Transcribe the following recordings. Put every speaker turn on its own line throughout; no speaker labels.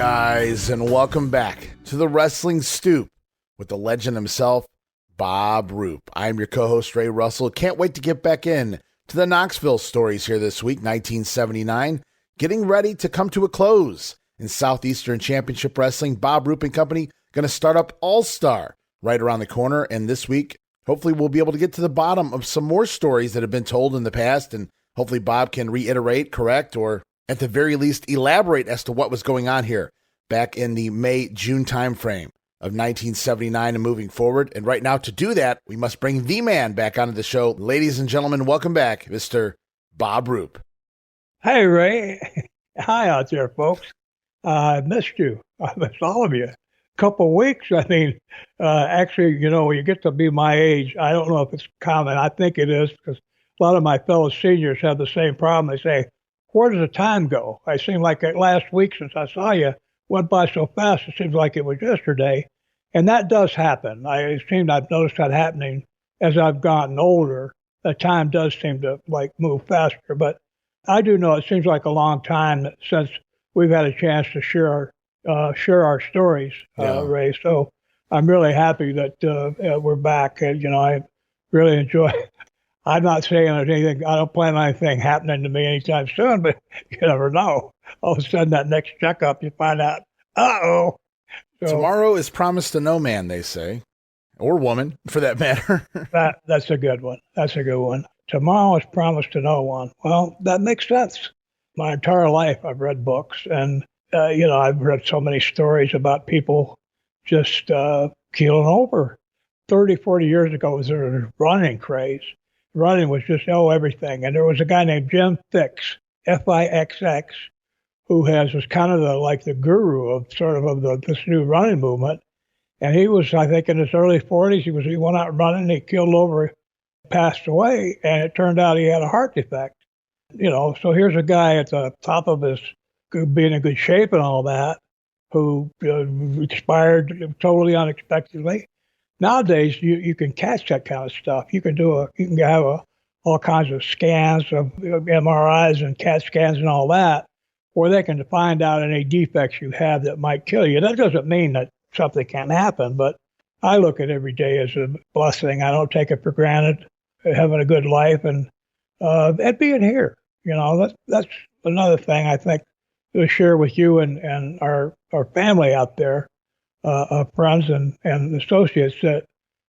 guys, and welcome back to the Wrestling Stoop with the legend himself, Bob Roop. I'm your co-host, Ray Russell. Can't wait to get back in to the Knoxville stories here this week, 1979, getting ready to come to a close. In Southeastern Championship Wrestling, Bob Roop and company going to start up All-Star right around the corner, and this week, hopefully we'll be able to get to the bottom of some more stories that have been told in the past, and hopefully Bob can reiterate, correct, or at the very least elaborate as to what was going on here back in the May-June timeframe of 1979 and moving forward. And right now, to do that, we must bring the man back onto the show. Ladies and gentlemen, welcome back, Mr. Bob Roop.
Hey, Ray. Hi out there, folks. I missed you. I missed all of you. Couple of weeks. I mean, actually, you know, when you get to be my age, I don't know if it's common. I think it is, because a lot of my fellow seniors have the same problem. They say, where does the time go? I seem like last week since I saw you went by so fast, it seems like it was yesterday. And that does happen. I've noticed that happening as I've gotten older. The time does seem to like move faster. But I do know it seems like a long time since we've had a chance to share our stories, Ray. So I'm really happy that we're back. And, you know, I really enjoy. I'm not saying there's anything. I don't plan on anything happening to me anytime soon, but you never know. All of a sudden, that next checkup, you find out, uh-oh. So,
tomorrow is promised to no man, they say, or woman, for that matter.
That's a good one. That's a good one. Tomorrow is promised to no one. Well, that makes sense. My entire life, I've read books, and you know, I've read so many stories about people just keeling over. 30, 40 years ago, there was a running craze. Running was just everything. And there was a guy named Jim Fix, F-I-X-X, who was kind of the guru of this new running movement. And he was, I think, in his early 40s. He went out running, he killed over, passed away, and it turned out he had a heart defect. You know, so here's a guy at the top of his being in good shape and all that, who expired totally unexpectedly. Nowadays, you can catch that kind of stuff. You can have all kinds of scans of MRIs and CAT scans and all that, where they can find out any defects you have that might kill you. That doesn't mean that something can't happen, but I look at every day as a blessing. I don't take it for granted, having a good life and being here. You know, that's another thing I think to share with you and our family out there. Friends and associates, that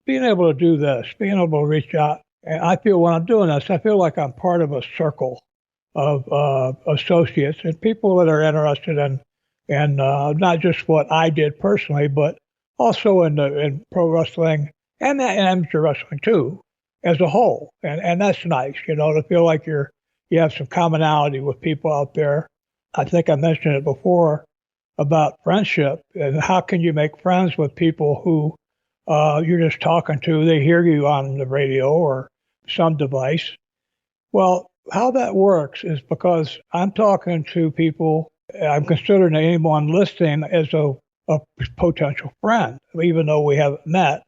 being able to do this, being able to reach out. And I feel when I'm doing this, I feel like I'm part of a circle of associates and people that are interested in not just what I did personally, but also in pro wrestling and amateur wrestling too, as a whole. And that's nice, you know, to feel like you have some commonality with people out there. I think I mentioned it before about friendship and how can you make friends with people who you're just talking to. They hear you on the radio or some device. Well, how that works is because I'm talking to people, I'm considering anyone listening as a potential friend, even though we haven't met.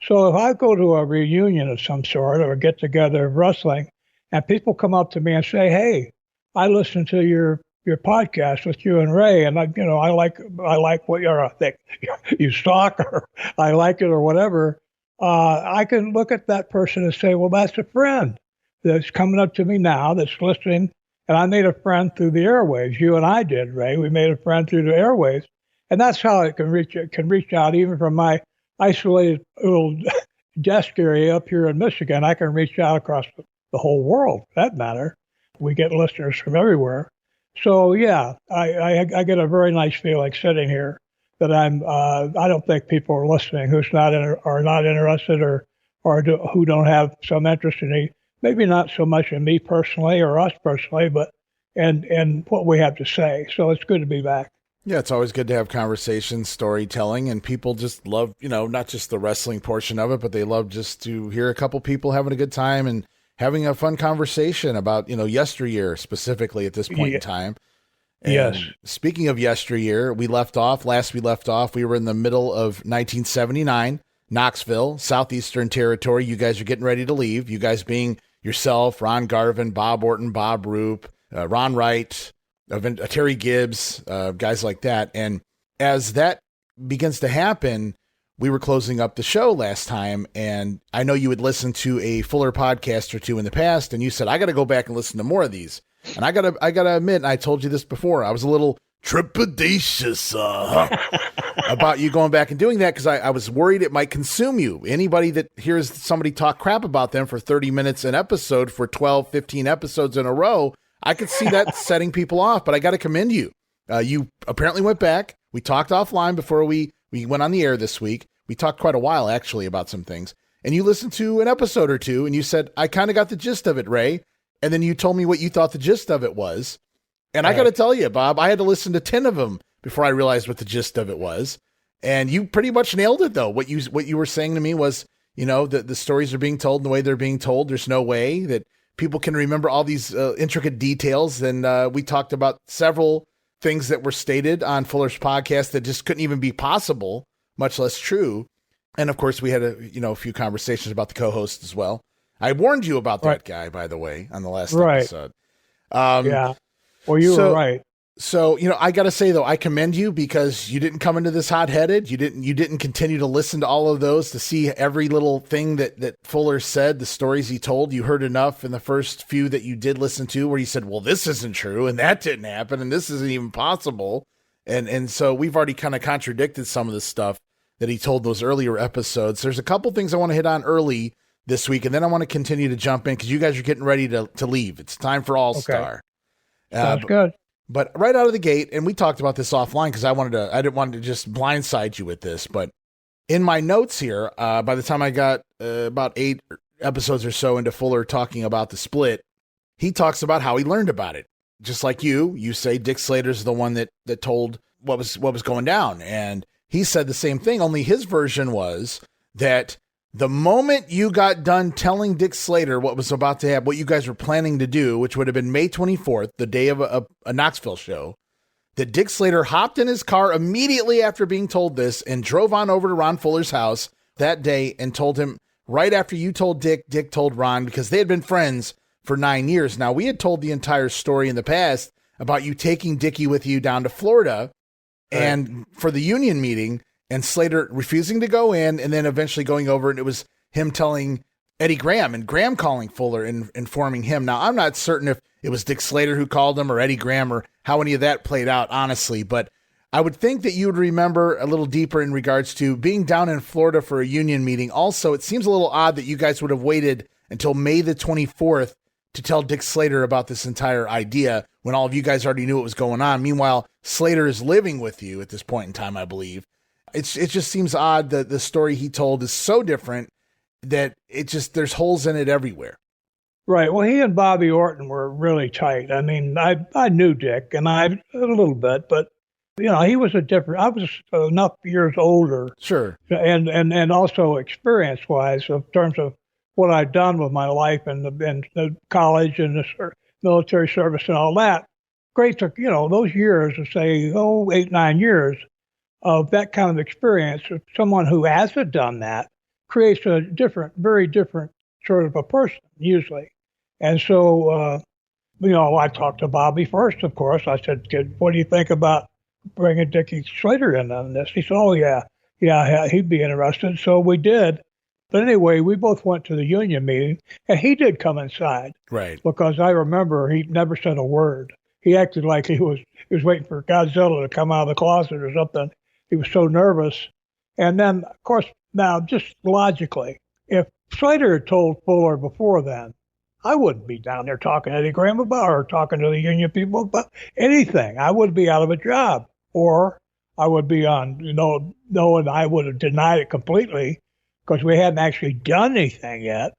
So if I go to a reunion of some sort or a get together of wrestling and people come up to me and say, hey, I listened to your podcast with you and Ray, and I like what I think you stalk, or I like it, or whatever. I can look at that person and say, well, that's a friend that's coming up to me now, that's listening, and I made a friend through the airwaves. You and I did, Ray. We made a friend through the airwaves, and that's how it can reach out, even from my isolated little desk area up here in Michigan. I can reach out across the whole world, for that matter. We get listeners from everywhere. So yeah, I get a very nice feeling sitting here that I don't think people are listening who's are not interested or who don't have some interest in me. Maybe not so much in me personally or us personally, but in what we have to say. So it's good to be back.
Yeah, it's always good to have conversations, storytelling, and people just love, you know, not just the wrestling portion of it, but they love just to hear a couple people having a good time and having a fun conversation about, you know, yesteryear specifically at this point in time. And
yes.
Speaking of yesteryear, we left off, we were in the middle of 1979, Knoxville, Southeastern territory. You guys are getting ready to leave. You guys being yourself, Ron Garvin, Bob Orton, Bob Roop, Ron Wright, Terry Gibbs, guys like that. And as that begins to happen, we were closing up the show last time, and I know you had listened to a Fuller podcast or two in the past, and you said, I got to go back and listen to more of these. And I gotta admit, and I told you this before, I was a little trepidatious about you going back and doing that, because I was worried it might consume you. Anybody that hears somebody talk crap about them for 30 minutes an episode for 12, 15 episodes in a row, I could see that setting people off, but I got to commend you. You apparently went back. We talked offline before we went on the air this week. We talked quite a while, actually, about some things. And you listened to an episode or two, and you said, I kind of got the gist of it, Ray. And then you told me what you thought the gist of it was. And I got to tell you, Bob, I had to listen to 10 of them before I realized what the gist of it was. And you pretty much nailed it, though. What you were saying to me was, the stories are being told and the way they're being told. There's no way that people can remember all these intricate details. And we talked about several things that were stated on Fuller's podcast that just couldn't even be possible, much less true. And of course, we had a few conversations about the co-host as well. I warned you about that guy, by the way, on the last episode.
Yeah. Well, you were right.
So, I got to say, though, I commend you, because you didn't come into this hot-headed. You didn't continue to listen to all of those, to see every little thing that Fuller said, the stories he told. You heard enough in the first few that you did listen to where you said, well, this isn't true, and that didn't happen, and this isn't even possible. And so we've already kind of contradicted some of the stuff that he told those earlier episodes. There's a couple things I want to hit on early this week, and then I want to continue to jump in, because you guys are getting ready to leave. It's time for All-Star.
Sounds good.
But right out of the gate, and we talked about this offline, because I didn't want to just blindside you with this, but in my notes here, by the time I got about 8 episodes or so into Fuller talking about the split, he talks about how he learned about it. Just like you say Dick Slater's the one that told what was going down, and he said the same thing, only his version was that the moment you got done telling Dick Slater what was about to happen, what you guys were planning to do, which would have been May 24th, the day of a Knoxville show, that Dick Slater hopped in his car immediately after being told this and drove on over to Ron Fuller's house that day and told him, right after you told Dick, Dick told Ron, because they had been friends for 9 years. Now, we had told the entire story in the past about you taking Dickie with you down to Florida and for the union meeting, and Slater refusing to go in, and then eventually going over, and it was him telling Eddie Graham, and Graham calling Fuller and informing him. Now, I'm not certain if it was Dick Slater who called him or Eddie Graham or how any of that played out, honestly, but I would think that you would remember a little deeper in regards to being down in Florida for a union meeting. Also, it seems a little odd that you guys would have waited until May the 24th to tell Dick Slater about this entire idea when all of you guys already knew what was going on. Meanwhile, Slater is living with you at this point in time, I believe. It just seems odd that the story he told is so different that there's holes in it everywhere.
Right. Well, he and Bobby Orton were really tight. I mean, I knew Dick, and I a little bit, but he was I was enough years older.
Sure.
And also experience-wise, in terms of what I'd done with my life and the college and the military service and all that. Great to, those years, to say, 8, 9 years of that kind of experience, someone who hasn't done that creates a very different sort of a person, usually. And so, I talked to Bobby first, of course. I said, what do you think about bringing Dickie Slater in on this? He said, oh, yeah, he'd be interested. So we did. But anyway, we both went to the union meeting, and he did come inside.
Right.
Because I remember he never said a word. He acted like he was waiting for Godzilla to come out of the closet or something. He was so nervous. And then, of course, now just logically, if Slater had told Fuller before then, I wouldn't be down there talking to Eddie Graham about or talking to the union people about anything. I would be out of a job, or I would be on, knowing I would have denied it completely because we hadn't actually done anything yet.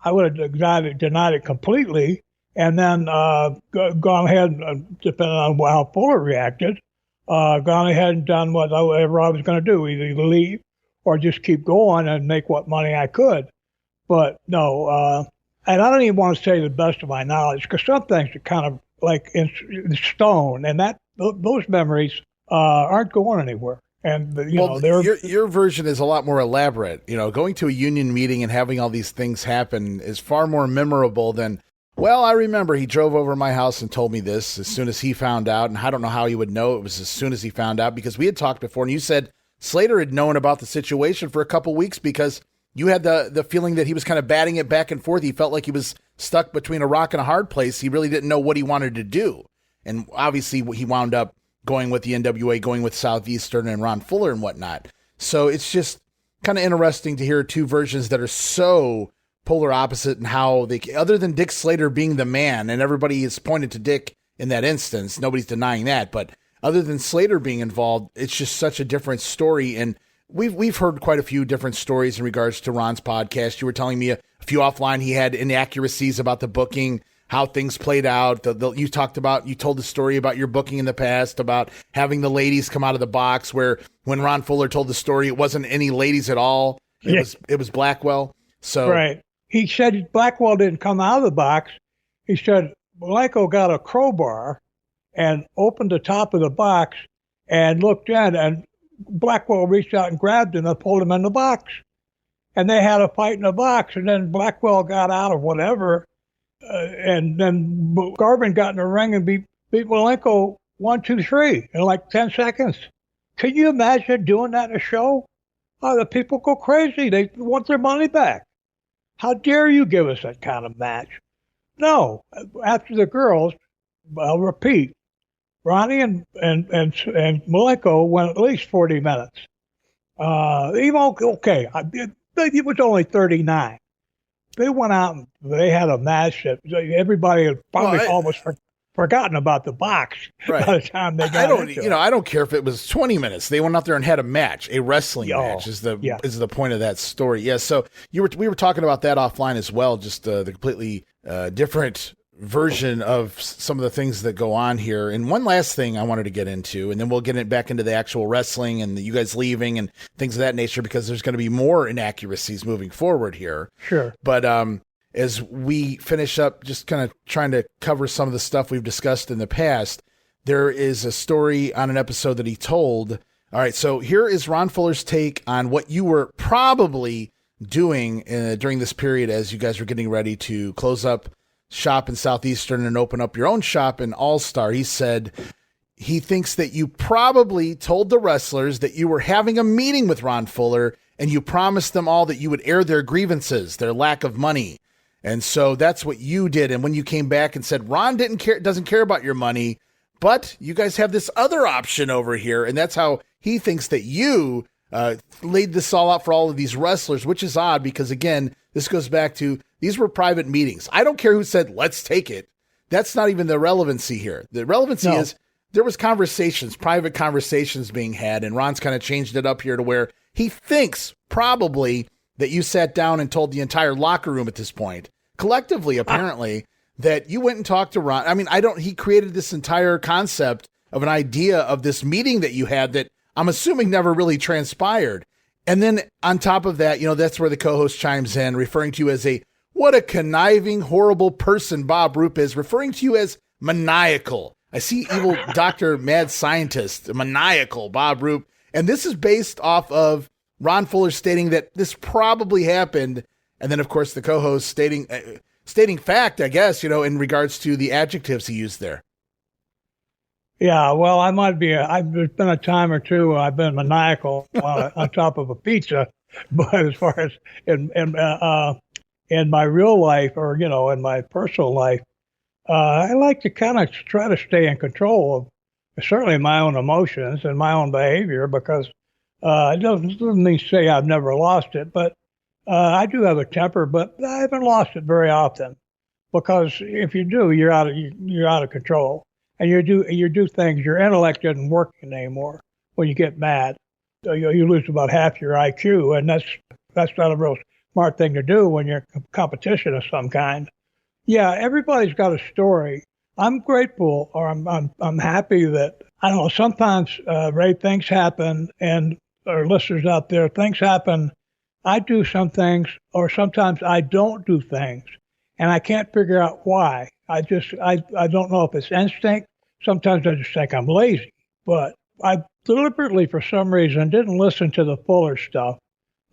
I would have denied it completely and then gone ahead, depending on how Fuller reacted, gone ahead and done whatever I was going to do, either leave or just keep going and make what money I could. But no, and I don't even want to say the best of my knowledge, because some things are kind of like in stone, and those memories aren't going anywhere. And
your version is a lot more elaborate. Going to a union meeting and having all these things happen is far more memorable than Well, I remember he drove over to my house and told me this as soon as he found out, and I don't know how he would know it was as soon as he found out, because we had talked before, and you said Slater had known about the situation for a couple weeks because you had the feeling that he was kind of batting it back and forth. He felt like he was stuck between a rock and a hard place. He really didn't know what he wanted to do. And obviously he wound up going with the NWA, going with Southeastern and Ron Fuller and whatnot. So it's just kind of interesting to hear two versions that are so polar opposite, and how they, other than Dick Slater being the man, and everybody is pointed to Dick in that instance, nobody's denying that, but other than Slater being involved, it's just such a different story. And we've heard quite a few different stories in regards to Ron's podcast. You were telling me a few offline, he had inaccuracies about the booking, how things played out. You told the story about your booking in the past, about having the ladies come out of the box, where when Ron Fuller told the story, it wasn't any ladies at all. It was Blackwell. So
right. He said Blackwell didn't come out of the box. He said Malenko got a crowbar and opened the top of the box and looked in, and Blackwell reached out and grabbed him and pulled him in the box. And they had a fight in the box, and then Blackwell got out of whatever, and then Garvin got in the ring and beat Malenko 1, 2, 3 in like 10 seconds. Can you imagine doing that in a show? Oh, the people go crazy. They want their money back. How dare you give us that kind of match? No. After the girls, I'll repeat, Ronnie and Malenko went at least 40 minutes. It was only 39. They went out and they had a match that everybody had probably almost forgotten about the box by the time they got into it.
I don't care if it was 20 minutes. They went out there and had a match, a wrestling match is the point of that story. Yeah. So we were talking about that offline as well, just the completely different version of some of the things that go on here. And one last thing I wanted to get into, and then we'll get it back into the actual wrestling and you guys leaving and things of that nature, because there's going to be more inaccuracies moving forward here.
Sure.
But as we finish up, just kind of trying to cover some of the stuff we've discussed in the past, there is a story on an episode that he told. All right, so here is Ron Fuller's take on what you were probably doing during this period as you guys were getting ready to close up shop in Southeastern and open up your own shop in All-Star. He said he thinks that you probably told the wrestlers that you were having a meeting with Ron Fuller and you promised them all that you would air their grievances, their lack of money. And so that's what you did. And when you came back and said, Ron doesn't care about your money, but you guys have this other option over here. And that's how he thinks that you laid this all out for all of these wrestlers, which is odd because, again, this goes back to these were private meetings. I don't care who said, let's take it. That's not even the relevancy here. The relevancy is there was private conversations being had, and Ron's kind of changed it up here to where he thinks probably that you sat down and told the entire locker room at this point, collectively, apparently, that you went and talked to Ron. I mean, he created this entire concept of an idea of this meeting that you had that I'm assuming never really transpired. And then on top of that, that's where the co-host chimes in, referring to you as what a conniving, horrible person Bob Roop is, referring to you as maniacal. I see evil Dr. Mad Scientist, maniacal Bob Roop. And this is based off of Ron Fuller stating that this probably happened. And then, of course, the co-host stating fact, I guess, in regards to the adjectives he used there.
Yeah, well, there's been a time or two I've been maniacal on top of a pizza. But as far as in my real life or, in my personal life, I like to kind of try to stay in control of certainly my own emotions and my own behavior, because it doesn't mean to say I've never lost it, but I do have a temper, but I haven't lost it very often, because if you do, you're out of control, and you do things. Your intellect doesn't work anymore when you get mad. So you lose about half your IQ, and that's not a real smart thing to do when you're in competition of some kind. Yeah, everybody's got a story. I'm grateful, or I'm happy that, I don't know, sometimes, Ray, things happen, and our listeners out there, things happen. I do some things, or sometimes I don't do things, and I can't figure out why. I don't know if it's instinct. Sometimes I just think I'm lazy, but I deliberately, for some reason, didn't listen to the Fuller stuff.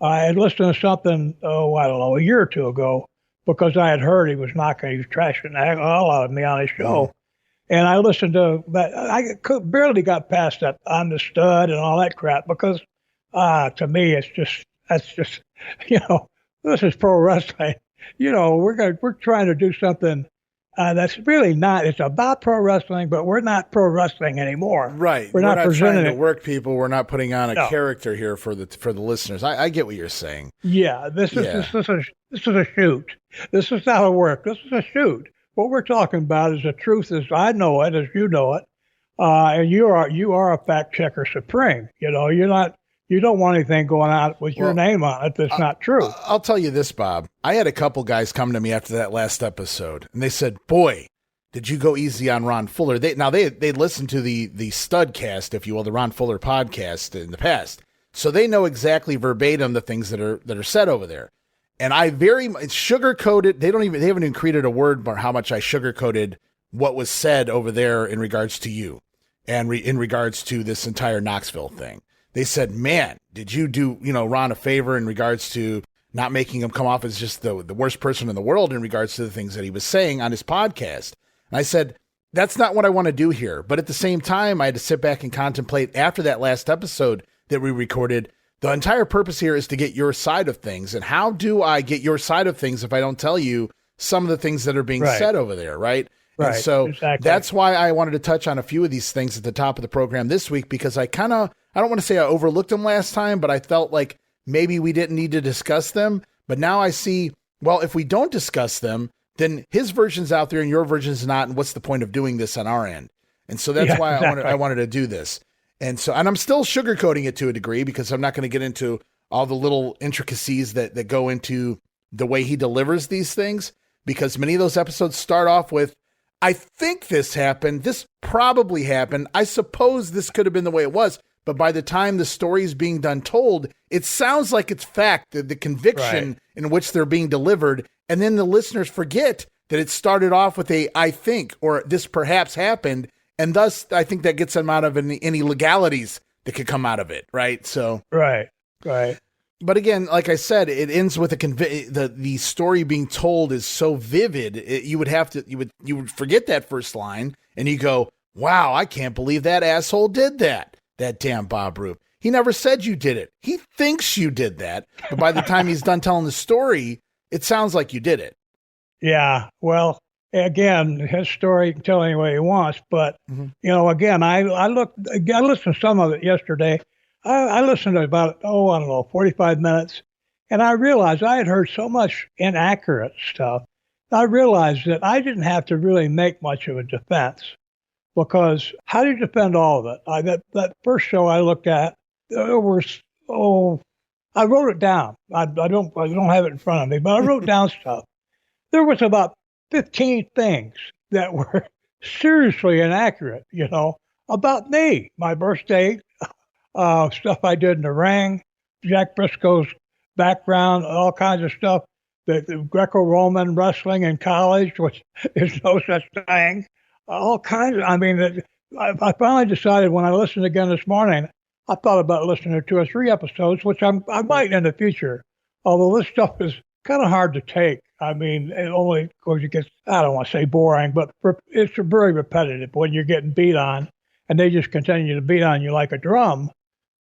I had listened to something, I don't know, a year or two ago, because I had heard he was trashing the hell out of me on his show. And I listened to, but barely got past that "I'm the stud" and all that crap because, to me, that's just, this is pro wrestling. We're trying to do something that's really not. It's about pro wrestling, but we're not pro wrestling anymore.
Right. We're not trying to work people. We're not putting on a character here for the listeners. I get what you're saying.
Yeah. This is a shoot. This is how it works. This is a shoot. What we're talking about is the truth as I know it, as you know it, and you are a fact checker supreme. You don't want anything going out with your name on it that's not true.
I'll tell you this, Bob. I had a couple guys come to me after that last episode, and they said, "Boy, did you go easy on Ron Fuller?" They listened to the Studcast, if you will, the Ron Fuller podcast in the past, so they know exactly verbatim the things that are said over there. And I very much sugarcoated. They haven't even created a word about how much I sugarcoated what was said over there in regards to you and in regards to this entire Knoxville thing. They said, "Man, did you do, Ron a favor in regards to not making him come off as just the worst person in the world in regards to the things that he was saying on his podcast?" And I said, "That's not what I want to do here." But at the same time, I had to sit back and contemplate after that last episode that we recorded. The entire purpose here is to get your side of things. And how do I get your side of things if I don't tell you some of the things that are being said over there, right?
Right.
And so
exactly.
That's why I wanted to touch on a few of these things at the top of the program this week, because I don't want to say I overlooked them last time, but I felt like maybe we didn't need to discuss them. But now I see, well, if we don't discuss them, then his version's out there and your version's not. And what's the point of doing this on our end? And so that's why I wanted to do this. And I'm still sugarcoating it to a degree because I'm not going to get into all the little intricacies that go into the way he delivers these things, because many of those episodes start off with, "I think this happened. This probably happened. I suppose this could have been the way it was." But by the time the story is being done told, it sounds like it's fact, the conviction in which they're being delivered. And then the listeners forget that it started off with "I think," or "this perhaps happened." And thus, I think that gets them out of any legalities that could come out of it, right? So
right.
But again, like I said, it ends with the story being told is so vivid. You would forget that first line, and you go, "Wow, I can't believe that asshole did that. That damn Bob Roop. He never said you did it. He thinks you did that, but by the time he's done telling the story, it sounds like you did it."
Yeah. Well, again, his story, he can tell any way he wants. But, again, I listened to some of it yesterday. I listened to about, 45 minutes. And I realized I had heard so much inaccurate stuff. I realized that I didn't have to really make much of a defense, because how do you defend all of it? That first show I looked at, there was, I wrote it down. I don't have it in front of me, but I wrote down stuff. There was about 15 things that were seriously inaccurate, about me, my birthday, stuff I did in the ring, Jack Briscoe's background, all kinds of stuff, the Greco-Roman wrestling in college, which is no such thing, all kinds of, I finally decided when I listened again this morning, I thought about listening to 2 or 3 episodes, which I might in the future, although this stuff is kind of hard to take. It only because it gets, I don't want to say boring, but it's very repetitive when you're getting beat on and they just continue to beat on you like a drum.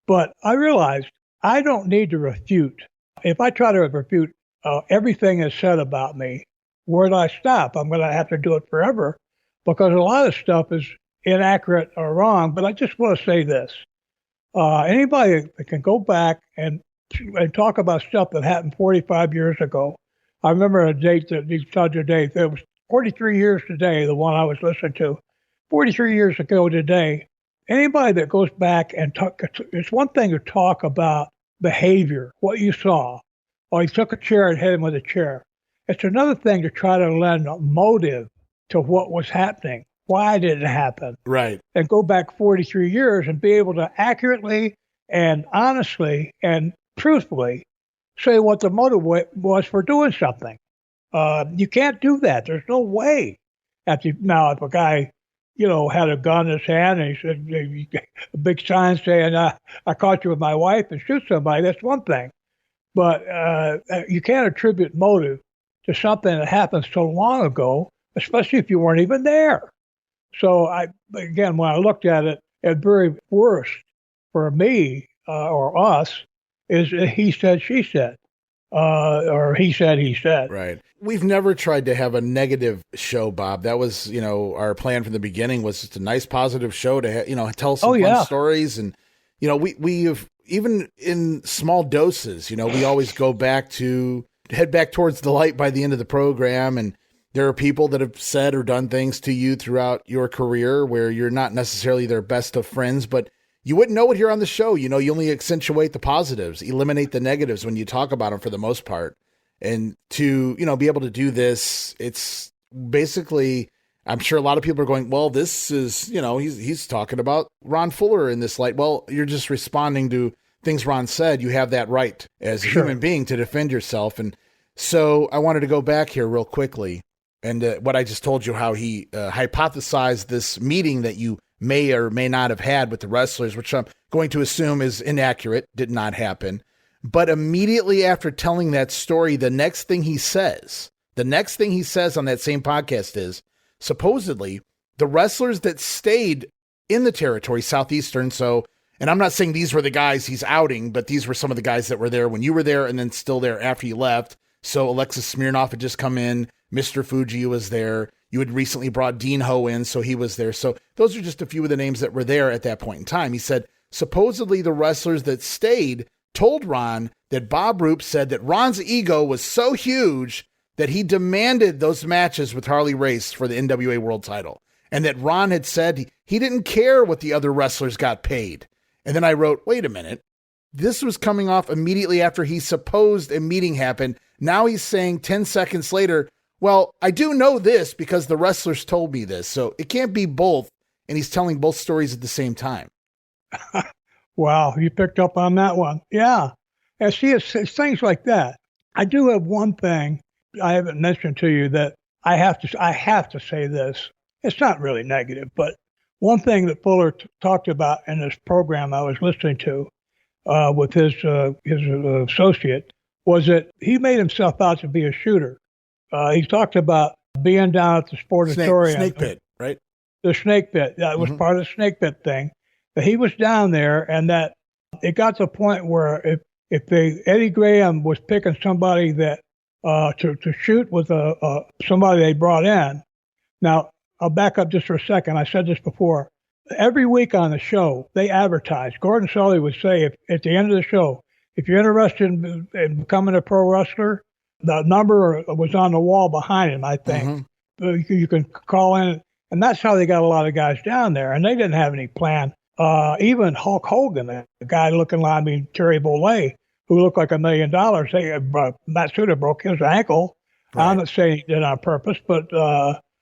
But I realized I don't need to refute. If I try to refute everything that's said about me, where do I stop? I'm going to have to do it forever, because a lot of stuff is inaccurate or wrong. But I just want to say this. Anybody that can go back and talk about stuff that happened 45 years ago. I remember a date that you saw today. It was 43 years today, the one I was listening to. 43 years ago today. Anybody that goes back and it's one thing to talk about behavior, what you saw. Or he took a chair and hit him with a chair. It's another thing to try to lend a motive to what was happening. Why did it happen?
Right.
And go back 43 years and be able to accurately and honestly and truthfully say what the motive was for doing something. You can't do that. There's no way. Now, if a guy, had a gun in his hand and he said a big sign saying, "I caught you with my wife," and shoot somebody, that's one thing. But you can't attribute motive to something that happened so long ago, especially if you weren't even there. So again, when I looked at it, at very worst for me or us is he said, she said, or he said, he said.
Right. We've never tried to have a negative show, Bob. That was, our plan from the beginning was just a nice positive show to, tell some fun stories. And, we have, even in small doses, we always head back towards the light by the end of the program. And there are people that have said or done things to you throughout your career where you're not necessarily their best of friends, but you wouldn't know it here on the show. You only accentuate the positives, eliminate the negatives when you talk about them for the most part. And to, be able to do this, it's basically, I'm sure a lot of people are going, well, this is, he's talking about Ron Fuller in this light. Well, you're just responding to things Ron said. You have that right as a human being to defend yourself. And so I wanted to go back here real quickly. And what I just told you, how he hypothesized this meeting that you may or may not have had with the wrestlers, which I'm going to assume is inaccurate, did not happen. But immediately after telling that story, the next thing he says on that same podcast is, supposedly, the wrestlers that stayed in the territory, Southeastern, and I'm not saying these were the guys he's outing, but these were some of the guys that were there when you were there and then still there after you left. So Alexis Smirnoff had just come in. Mr. Fuji was there. You had recently brought Dean Ho in, so he was there. So those are just a few of the names that were there at that point in time. He said, supposedly the wrestlers that stayed told Ron that Bob Roop said that Ron's ego was so huge that he demanded those matches with Harley Race for the NWA World title. And that Ron had said he didn't care what the other wrestlers got paid. And then I wrote, wait a minute. This was coming off immediately after he supposed a meeting happened. Now he's saying 10 seconds later, well, I do know this because the wrestlers told me this. So it can't be both. And he's telling both stories at the same time.
Wow, you picked up on that one. Yeah. And see, it's things like that. I do have one thing I haven't mentioned to you that I have to say this. It's not really negative, but one thing that Fuller talked about in this program I was listening to with his associate was that he made himself out to be a shooter. He talked about being down at the Sportatorium.
Snake pit, right?
The snake pit. That was part of the snake pit thing. But he was down there, and that it got to the point where if Eddie Graham was picking somebody that to shoot with somebody they brought in. Now, I'll back up just for a second. I said this before. Every week on the show, they advertise. Gordon Sully would say, at the end of the show, if you're interested in becoming a pro wrestler, the number was on the wall behind him, I think. You can call in. And that's how they got a lot of guys down there. And they didn't have any plan. Even Hulk Hogan, the guy looking like Terry Bollea, who looked like $1 million, Matsuda broke his ankle. Right. I'm not saying he did it on purpose, but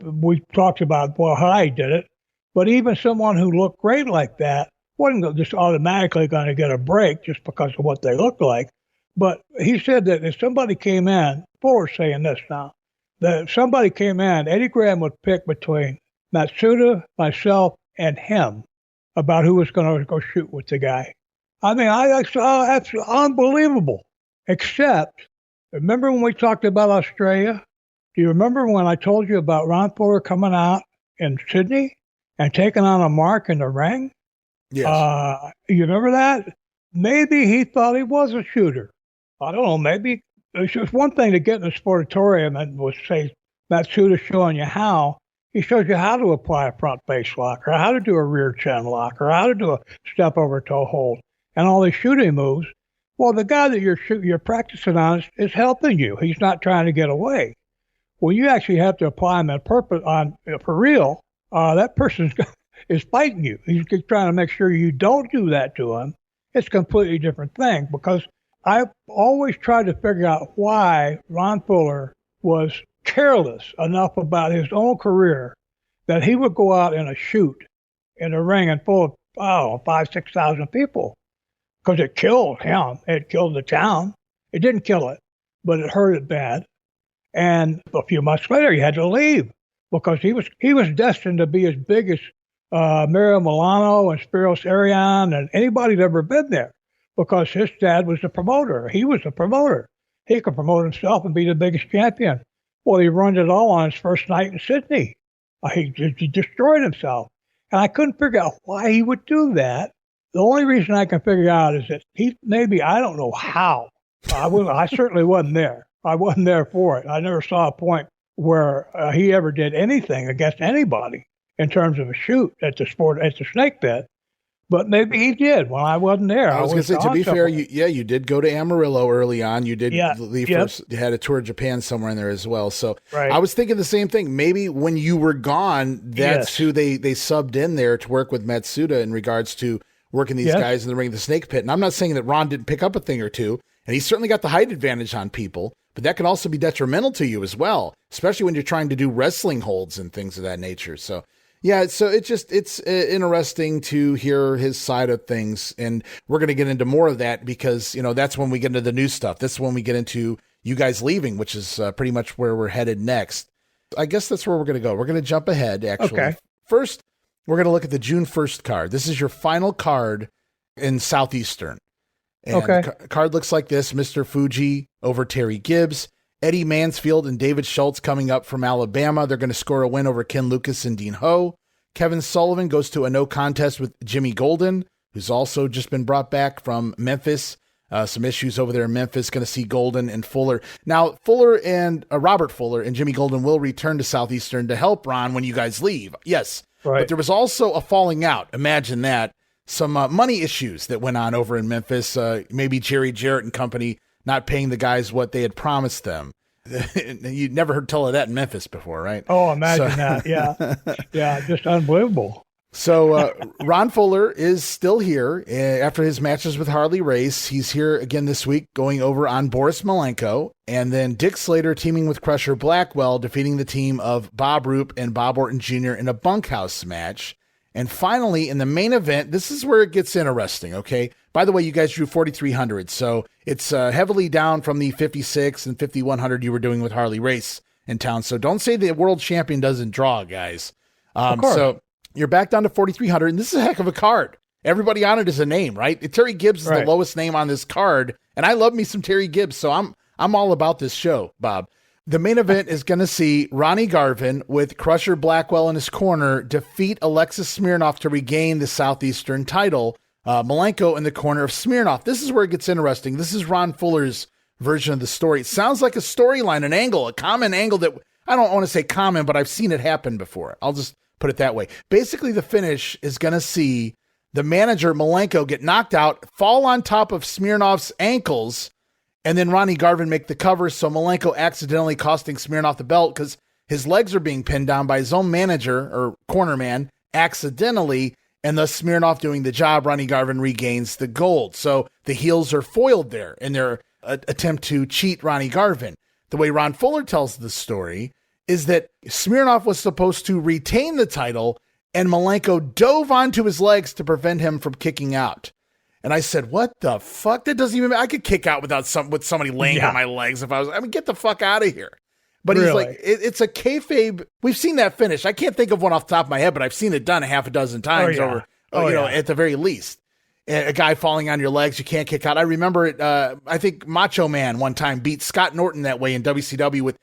we talked about how he did it. But even someone who looked great like that wasn't just automatically going to get a break just because of what they looked like. But he said that if somebody came in, Fuller's saying this now, that if somebody came in, Eddie Graham would pick between Matsuda, myself, and him about who was going to go shoot with the guy. I mean, that's unbelievable. Except, remember when we talked about Australia? Do you remember when I told you about Ron Fuller coming out in Sydney and taking on a mark in the ring?
Yes.
You remember that? Maybe he thought he was a shooter. I don't know. Maybe it's just one thing to get in the Sportatorium and was say Matsuda showing you how. He shows you how to apply a front face lock, or how to do a rear chin lock, or how to do a step over toe hold, and all these shooting moves. Well, the guy that you're practicing on is helping you. He's not trying to get away. When you actually have to apply them for real, that person is fighting you. He's trying to make sure you don't do that to him. It's a completely different thing, because I've always tried to figure out why Ron Fuller was careless enough about his own career that he would go out in a shoot in a ring and full of 5,000-6,000 people, because it killed him. It killed the town. It didn't kill it, but it hurt it bad. And a few months later, he had to leave because he was destined to be as big as Mario Milano and Spiros Arion and anybody that ever been there, because his dad was the promoter. He was the promoter. He could promote himself and be the biggest champion. Well, he ruined it all on his first night in Sydney. He destroyed himself. And I couldn't figure out why he would do that. The only reason I can figure out is that I don't know how. I certainly wasn't there. I wasn't there for it. I never saw a point where he ever did anything against anybody in terms of a shoot at the snake pit. But maybe he did when I wasn't there.
I was going to say, to be fair, you did go to Amarillo early on. You did leave first. You had a tour of Japan somewhere in there as well. So I was thinking the same thing. Maybe when you were gone, that's who they subbed in there to work with Matsuda in regards to working these guys in the ring of the snake pit. And I'm not saying that Ron didn't pick up a thing or two, and he certainly got the height advantage on people, but that can also be detrimental to you as well, especially when you're trying to do wrestling holds and things of that nature. So yeah, so it's interesting to hear his side of things, and we're going to get into more of that because, that's when we get into the new stuff. This is when we get into you guys leaving, which is pretty much where we're headed next. I guess that's where we're going to go. We're going to jump ahead, actually.
Okay.
First, we're going to look at the June 1st card. This is your final card in Southeastern. And the card looks like this: Mr. Fuji over Terry Gibbs, Eddie Mansfield and David Schultz coming up from Alabama. They're going to score a win over Ken Lucas and Dean Ho. Kevin Sullivan goes to a no contest with Jimmy Golden, who's also just been brought back from Memphis. Some issues over there in Memphis. Going to see Golden and Fuller. Now, Fuller and Robert Fuller and Jimmy Golden will return to Southeastern to help Ron when you guys leave. Yes. Right. But there was also a falling out. Imagine that. Some money issues that went on over in Memphis. Maybe Jerry Jarrett and company not paying the guys what they had promised them. You'd never heard tell of that in Memphis before, right?
Oh, imagine that. Yeah. Yeah, just unbelievable.
So Ron Fuller is still here after his matches with Harley Race. He's here again this week going over on Boris Malenko. And then Dick Slater teaming with Crusher Blackwell, defeating the team of Bob Roop and Bob Orton Jr. in a bunkhouse match. And finally, in the main event, this is where it gets interesting, okay? By the way, you guys drew 4,300, so it's heavily down from the 56 and 5,100 you were doing with Harley Race in town. So don't say the world champion doesn't draw, guys. So you're back down to 4,300, and this is a heck of a card. Everybody on it is a name, right? Terry Gibbs is the lowest name on this card, and I love me some Terry Gibbs, so I'm all about this show, Bob. The main event is going to see Ronnie Garvin with Crusher Blackwell in his corner defeat Alexis Smirnoff to regain the Southeastern title. Malenko in the corner of Smirnoff. This is where it gets interesting. This is Ron Fuller's version of the story. It sounds like a storyline, an angle, a common angle that I don't want to say common, but I've seen it happen before. I'll just put it that way. Basically, the finish is going to see the manager, Malenko, get knocked out, fall on top of Smirnoff's ankles, and then Ronnie Garvin make the cover, so Malenko accidentally costing Smirnoff the belt because his legs are being pinned down by his own manager or corner man accidentally, and thus Smirnoff doing the job. Ronnie Garvin regains the gold. So the heels are foiled there in their attempt to cheat Ronnie Garvin. The way Ron Fuller tells the story is that Smirnoff was supposed to retain the title, and Malenko dove onto his legs to prevent him from kicking out. And I said, what the fuck? That doesn't even, I could kick out with somebody laying on my legs if get the fuck out of here. But he's like, it's a kayfabe. We've seen that finish. I can't think of one off the top of my head, but I've seen it done a half a dozen times at the very least. A guy falling on your legs, you can't kick out. I remember it. I think Macho Man one time beat Scott Norton that way in WCW with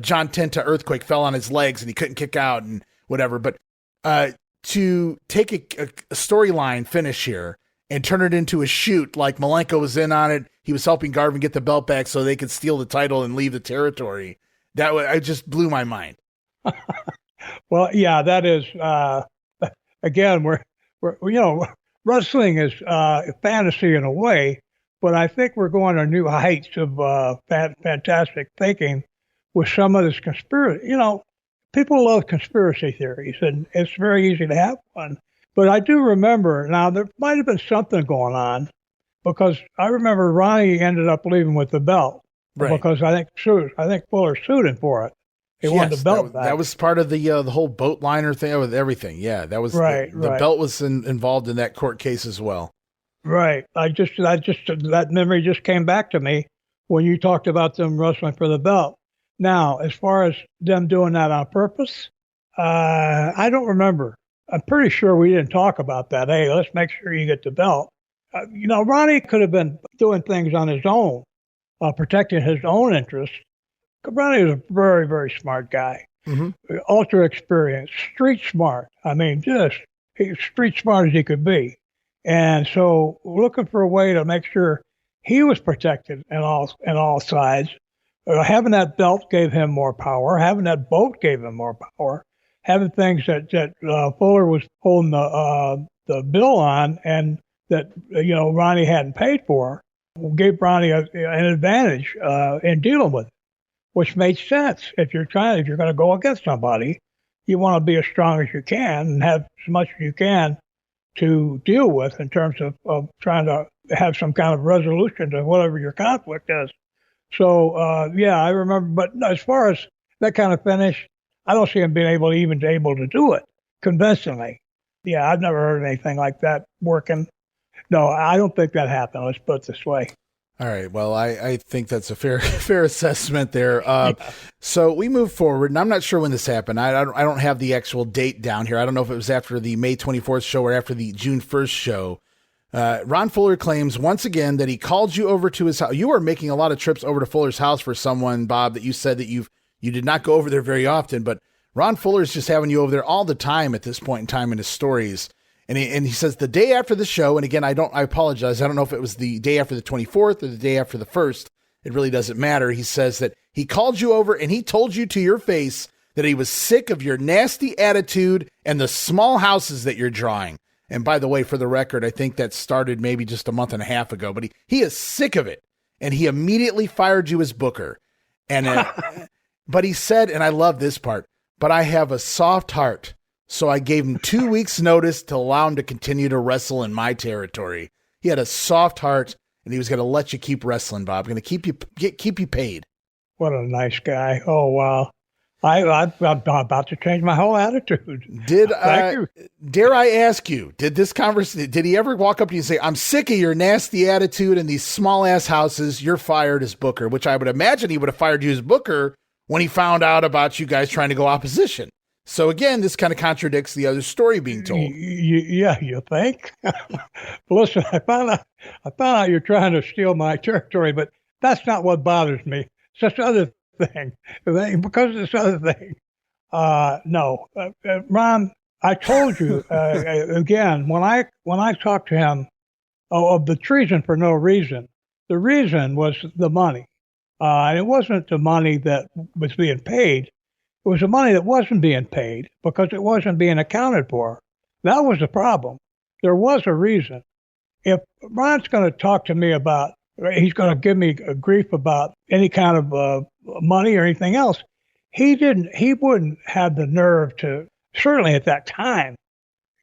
John Tenta Earthquake fell on his legs and he couldn't kick out and whatever. But to take a storyline finish here and turn it into a shoot, like Malenko was in on it. He was helping Garvin get the belt back so they could steal the title and leave the territory. I just blew my mind.
Well, yeah, that is, again, we're wrestling is fantasy in a way, but I think we're going to new heights of fantastic thinking with some of this conspiracy. People love conspiracy theories, and it's very easy to have one. But I do remember, now there might have been something going on, because I remember Ronnie ended up leaving with the belt. Right. Because I think Fuller sued him for it. He wanted the belt back.
That was part of the whole boat liner thing with everything. Yeah, that was the belt was involved in that court case as well.
Right. That memory just came back to me when you talked about them wrestling for the belt. Now, as far as them doing that on purpose, I don't remember. I'm pretty sure we didn't talk about that. Hey, let's make sure you get the belt. Ronnie could have been doing things on his own, protecting his own interests. Ronnie was a very, very smart guy.
Mm-hmm.
Ultra experienced, street smart. I mean, just street smart as he could be. And so looking for a way to make sure he was protected in all sides. Having that belt gave him more power. Having that boat gave him more power. Having things that Fuller was holding the bill on and that Ronnie hadn't paid for gave Ronnie an advantage in dealing with it, which made sense. If you're going to go against somebody, you want to be as strong as you can and have as much as you can to deal with in terms of trying to have some kind of resolution to whatever your conflict is. So, I remember, but as far as that kind of finish, I don't see him being able to do it convincingly. Yeah, I've never heard anything like that working. No, I don't think that happened. Let's put it this way.
All right. Well, I think that's a fair assessment there. So we move forward, and I'm not sure when this happened. I don't have the actual date down here. I don't know if it was after the May 24th show or after the June 1st show. Ron Fuller claims once again that he called you over to his house. You are making a lot of trips over to Fuller's house for someone, Bob, that you said that you did not go over there very often, but Ron Fuller is just having you over there all the time at this point in time in his stories. And he says the day after the show, and again, I apologize. I don't know if it was the day after the 24th or the day after the 1st. It really doesn't matter. He says that he called you over and he told you to your face that he was sick of your nasty attitude and the small houses that you're drawing. And by the way, for the record, I think that started maybe just a month and a half ago, but he is sick of it. And he immediately fired you as booker. And, but he said, and I love this part, but I have a soft heart. So I gave him 2 weeks notice to allow him to continue to wrestle in my territory. He had a soft heart and he was going to let you keep wrestling, Bob. Going to keep you paid.
What a nice guy. Oh, wow. I'm about to change my whole attitude.
Dare I ask you, did he ever walk up to you and say, I'm sick of your nasty attitude and these small ass houses, you're fired as booker, which I would imagine he would have fired you as booker when he found out about you guys trying to go opposition. So again, this kind of contradicts the other story being told.
Yeah, you think? Listen, I found out you're trying to steal my territory, but that's not what bothers me. It's this other thing. Because of this other thing. No, Ron, I told you again when I talked to him of the treason for no reason. The reason was the money, and it wasn't the money that was being paid. It was the money that wasn't being paid because it wasn't being accounted for. That was the problem. There was a reason. If Ron's going to talk to me about, he's going to give me a grief about any kind of money or anything else, he wouldn't have the nerve to, certainly at that time,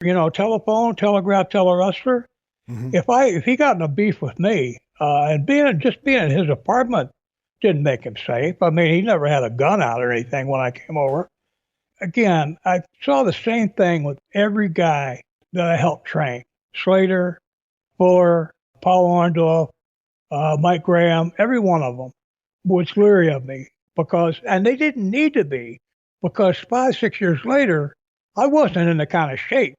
telephone, telegraph, tell a wrestler. Mm-hmm. If he got in a beef with me, and being in his apartment didn't make him safe. I mean, he never had a gun out or anything when I came over. Again, I saw the same thing with every guy that I helped train. Slater, Fuller, Paul Orndorff, Mike Graham, every one of them was leery of me and they didn't need to be, because 5-6 years later, I wasn't in the kind of shape,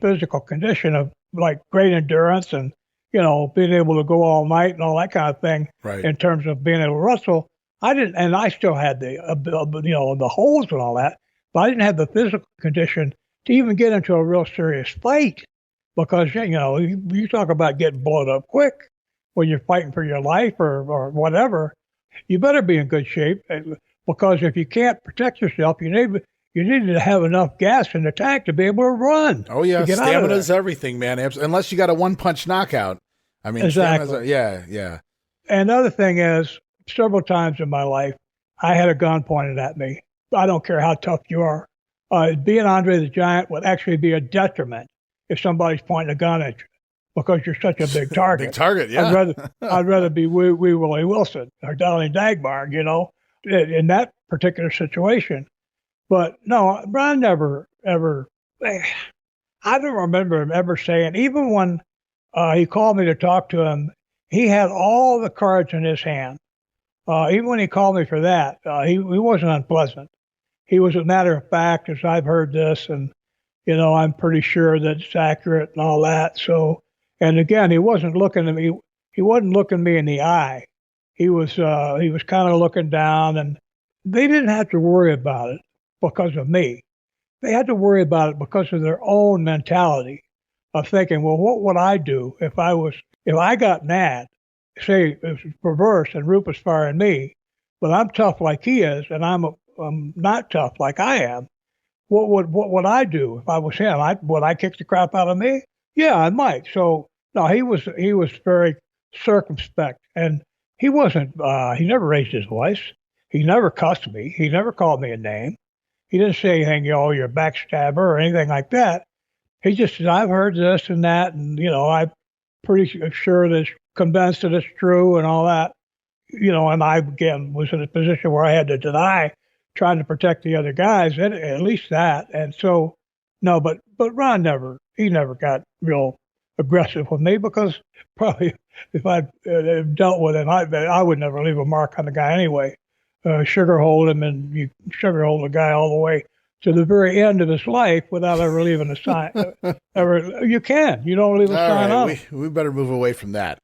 physical condition of like great endurance and being able to go all night and all that kind of thing. Right. In terms of being able to wrestle. I didn't, and I still had the holes and all that, but I didn't have the physical condition to even get into a real serious fight, because, you talk about getting blown up quick when you're fighting for your life or whatever. You better be in good shape, because if you can't protect yourself, you need to have enough gas in the tank to be able to run.
Oh, yeah. Stamina is everything, man. Unless you got a one-punch knockout. I mean,
exactly.
Yeah.
And the other thing is, several times in my life, I had a gun pointed at me. I don't care how tough you are. Being Andre the Giant would actually be a detriment if somebody's pointing a gun at you, because you're such a big target.
Big target, yeah.
I'd rather be Wee Willie Wilson or Darling Dagmar, in that particular situation. But no, Brian never, ever, I don't remember him ever saying, even when he called me to talk to him, he had all the cards in his hand. Even when he called me for that, he wasn't unpleasant. He was a matter of fact, as I've heard this, and, I'm pretty sure that it's accurate and all that. So, and again, he wasn't looking at me. He wasn't looking me in the eye. he was kind of looking down, and they didn't have to worry about it because of me. They had to worry about it because of their own mentality of thinking, well, what would I do if I got mad? Say it was reverse and Roop was firing me, but I'm tough like he is, and I'm not tough like I am. What would I do if I was him? Would I kick the crap out of me? Yeah, I might. So no, he was very circumspect, and he wasn't. He never raised his voice. He never cussed me. He never called me a name. He didn't say anything, you're a backstabber or anything like that. He just said, I've heard this and that, and I'm pretty sure that convinced that it's true and all that. And I again was in a position where I had to deny, trying to protect the other guys, at least that. And so, no, but Ron never got real aggressive with me, because probably if I dealt with him, I would never leave a mark on the guy anyway. Sugarhold him, and you sugarhold the guy all the way to the very end of his life without ever leaving a sign. You don't leave a sign on.
We better move away from that.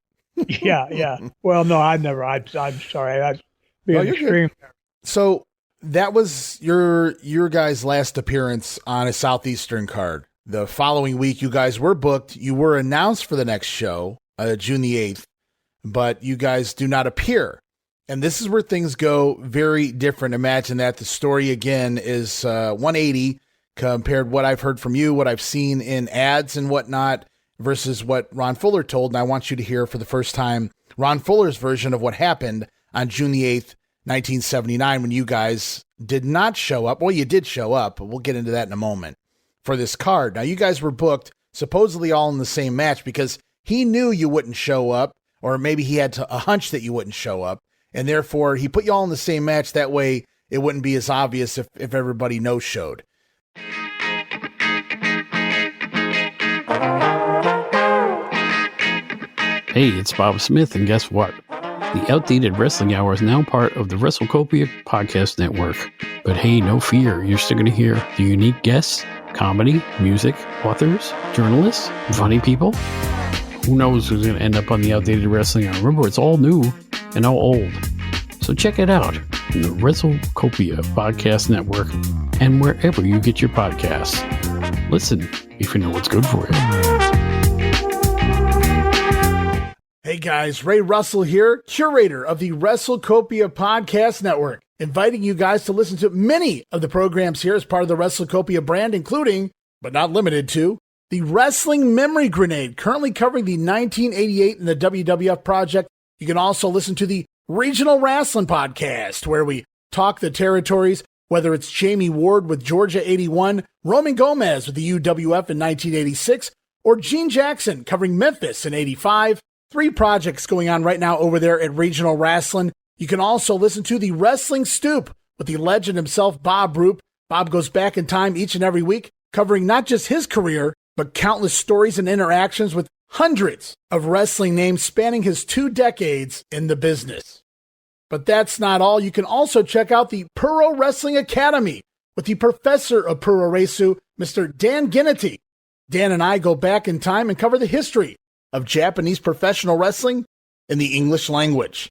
Yeah. Well, no, I've never. I'm sorry. I'd be an extreme.
So that was your guys' last appearance on a Southeastern card. The following week, you guys were booked. You were announced for the next show, June the 8th, but you guys do not appear. And this is where things go very different. Imagine that the story, again, is 180 compared what I've heard from you, what I've seen in ads and whatnot, versus what Ron Fuller told. And I want you to hear for the first time Ron Fuller's version of what happened on June the 8th, 1979, when you guys did not show up. Well, you did show up, but we'll get into that in a moment, for this card. Now, you guys were booked supposedly all in the same match because he knew you wouldn't show up, or maybe he had a hunch that you wouldn't show up. And therefore, he put you all in the same match. That way, it wouldn't be as obvious if everybody no-showed.
Hey, it's Bob Smith, and guess what? The Outdated Wrestling Hour is now part of the WrestleCopia Podcast Network. But hey, no fear, you're still going to hear the unique guests, comedy, music, authors, journalists, funny people. Who knows who's going to end up on the Outdated Wrestling Hour? Remember, it's all new and all old. So check it out in the WrestleCopia Podcast Network and wherever you get your podcasts. Listen if you know what's good for you.
Hey guys, Ray Russell here, curator of the WrestleCopia Podcast Network, inviting you guys to listen to many of the programs here as part of the WrestleCopia brand, including, but not limited to, the Wrestling Memory Grenade, currently covering the 1988 and the WWF project. You can also listen to the Regional Wrestling Podcast, where we talk the territories, whether it's Jamie Ward with Georgia 81, Roman Gomez with the UWF in 1986, or Gene Jackson covering Memphis in 85. 3 projects going on right now over there at Regional Wrestling. You can also listen to the Wrestling Stoop with the legend himself, Bob Roop. Bob goes back in time each and every week, covering not just his career, but countless stories and interactions with hundreds of wrestling names spanning his 2 decades in the business. But that's not all. You can also check out the Puro Wrestling Academy with the professor of Puro Resu, Mr. Dan Ginnity. Dan and I go back in time and cover the history of Japanese professional wrestling in the English language.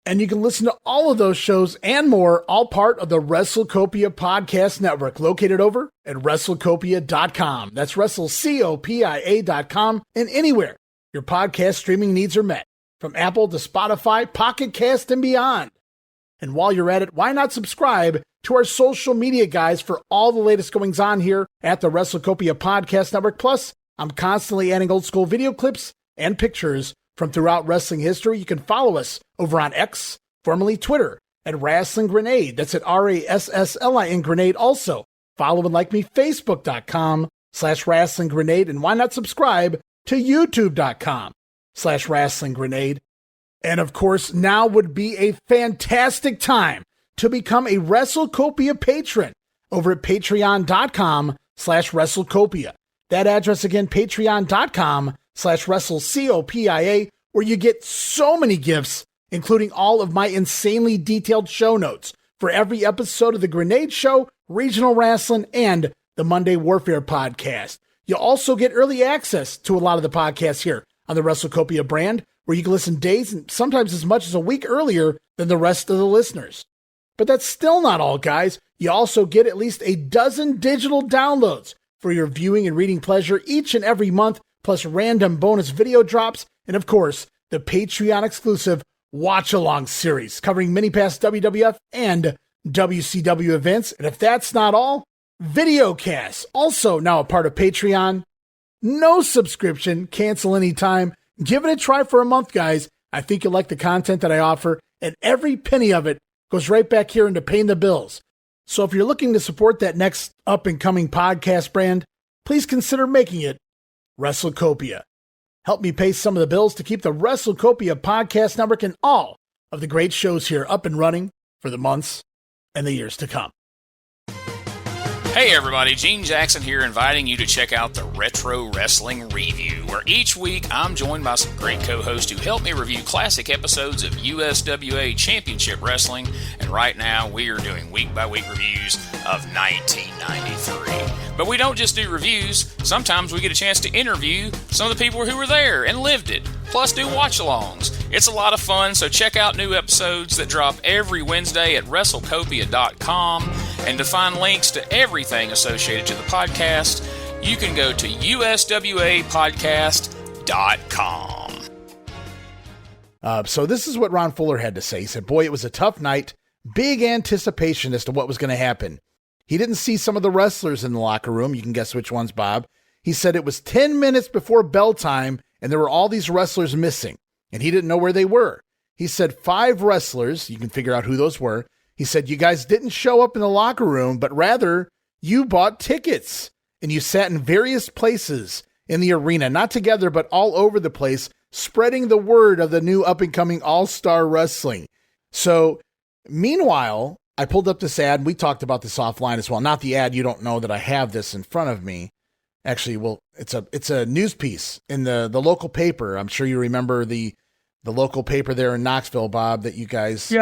And you can listen to all of those shows and more, all part of the WrestleCopia Podcast Network, located over at WrestleCopia.com. That's WrestleCopia.com, and anywhere your podcast streaming needs are met, from Apple to Spotify, Pocket Cast, and beyond. And while you're at it, why not subscribe to our social media guys for all the latest goings on here at the WrestleCopia Podcast Network. Plus, I'm constantly adding old school video clips and pictures from throughout wrestling history. You can follow us over on X, formerly Twitter, at Wrestling Grenade. That's at RASSLIN Grenade. Also, follow and like me, Facebook.com/Wrestling Grenade. And why not subscribe to YouTube.com/Wrestling Grenade. And of course, now would be a fantastic time to become a WrestleCopia patron over at Patreon.com/WrestleCopia. That address again, Patreon.com/WrestleCopia, where you get so many gifts, including all of my insanely detailed show notes for every episode of The Grenade Show, Regional Wrestling, and the Monday Warfare podcast. You'll also get early access to a lot of the podcasts here on the WrestleCopia brand, where you can listen days and sometimes as much as a week earlier than the rest of the listeners. But that's still not all, guys. You also get at least a dozen digital downloads for your viewing and reading pleasure each and every month, plus random bonus video drops, and of course, the Patreon exclusive Watch Along series covering many past WWF and WCW events. And if that's not all, Videocasts, also now a part of Patreon. No subscription, cancel anytime. Give it a try for a month, guys. I think you'll like the content that I offer, and every penny of it goes right back here into paying the bills. So if you're looking to support that next up-and-coming podcast brand, please consider making it WrestleCopia. Help me pay some of the bills to keep the WrestleCopia podcast network and all of the great shows here up and running for the months and the years to come.
Hey everybody, Gene Jackson here, inviting you to check out the Retro Wrestling Review, where each week I'm joined by some great co-hosts who help me review classic episodes of USWA Championship Wrestling, and right now we are doing week-by-week reviews of 1993. But we don't just do reviews, sometimes we get a chance to interview some of the people who were there and lived it, plus do watch-alongs. It's a lot of fun, so check out new episodes that drop every Wednesday at WrestleCopia.com, and to find links to everything associated to the podcast, you can go to USWApodcast.com.
So this is what Ron Fuller had to say. He said, boy, it was a tough night. Big anticipation as to what was going to happen. He didn't see some of the wrestlers in the locker room. You can guess which ones, Bob. He said it was 10 minutes before bell time, and there were all these wrestlers missing, and he didn't know where they were. He said 5 wrestlers. You can figure out who those were. He said, you guys didn't show up in the locker room, but rather you bought tickets and you sat in various places in the arena, not together, but all over the place, spreading the word of the new up-and-coming All-Star Wrestling. So meanwhile, I pulled up this ad. We talked about this offline as well. Not the ad. You don't know that I have this in front of me. Actually, well, it's a news piece in the local paper. I'm sure you remember the local paper there in Knoxville, Bob, that you guys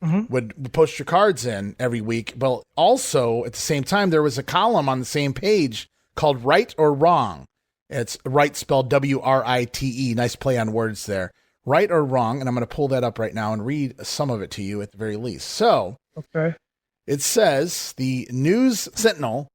would post your cards in every week. But also, at the same time, there was a column on the same page called Right or Wrong. It's right spelled W-R-I-T-E. Nice play on words there. Right or Wrong. And I'm going to pull that up right now and read some of it to you at the very least. So,
Okay.
It says, the News Sentinel,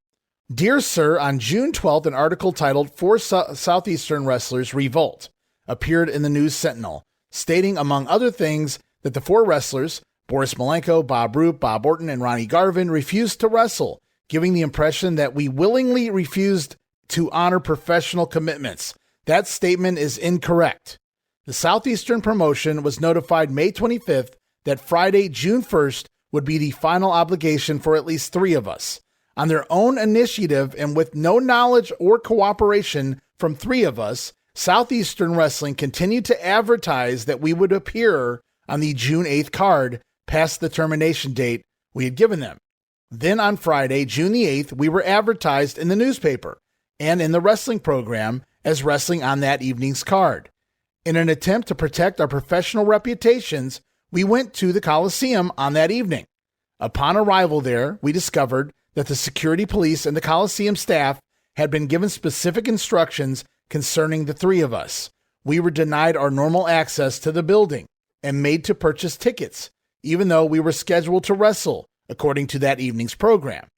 Dear Sir, on June 12th, an article titled 4 Southeastern Wrestlers Revolt appeared in the News Sentinel, stating, among other things, that the 4 wrestlers, Boris Malenko, Bob Roop, Bob Orton, and Ronnie Garvin, refused to wrestle, giving the impression that we willingly refused to honor professional commitments. That statement is incorrect. The Southeastern promotion was notified May 25th that Friday, June 1st, would be the final obligation for at least 3 of us. On their own initiative and with no knowledge or cooperation from 3 of us, Southeastern Wrestling continued to advertise that we would appear on the June 8th card past the termination date we had given them. Then on Friday, June the 8th, we were advertised in the newspaper and in the wrestling program as wrestling on that evening's card. In an attempt to protect our professional reputations, we went to the Coliseum on that evening. Upon arrival there, we discovered that the security police and the Coliseum staff had been given specific instructions concerning the 3 of us. We were denied our normal access to the building and made to purchase tickets, even though we were scheduled to wrestle according to that evening's program.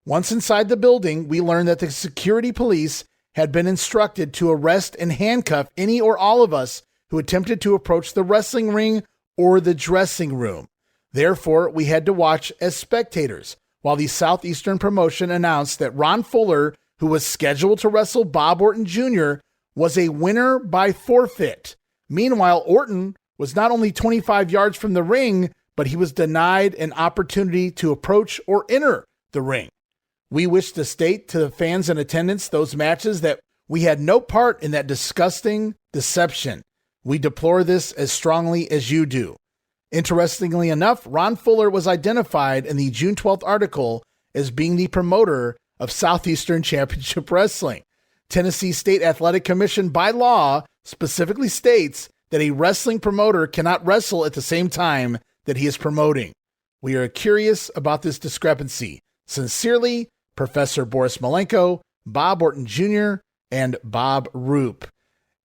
Once inside the building, we learned that the security police had been instructed to arrest and handcuff any or all of us who attempted to approach the wrestling ring or the dressing room. Therefore, we had to watch as spectators while the Southeastern promotion announced that Ron Fuller, who was scheduled to wrestle Bob Orton Jr., was a winner by forfeit. Meanwhile, Orton was not only 25 yards from the ring, but he was denied an opportunity to approach or enter the ring. We wish to state to the fans in attendance those matches that we had no part in that disgusting deception. We deplore this as strongly as you do. Interestingly enough, Ron Fuller was identified in the June 12th article as being the promoter of Southeastern Championship Wrestling. Tennessee State Athletic Commission by law specifically states that a wrestling promoter cannot wrestle at the same time that he is promoting. We are curious about this discrepancy. Sincerely, Professor Boris Malenko, Bob Orton Jr., and Bob Roop.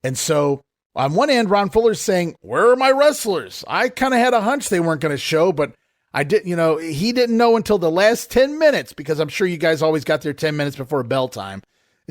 And so On one end, Ron Fuller's saying, where are my wrestlers? I kind of had a hunch they weren't going to show, but I didn't, he didn't know until the last 10 minutes, because I'm sure you guys always got there 10 minutes before bell time.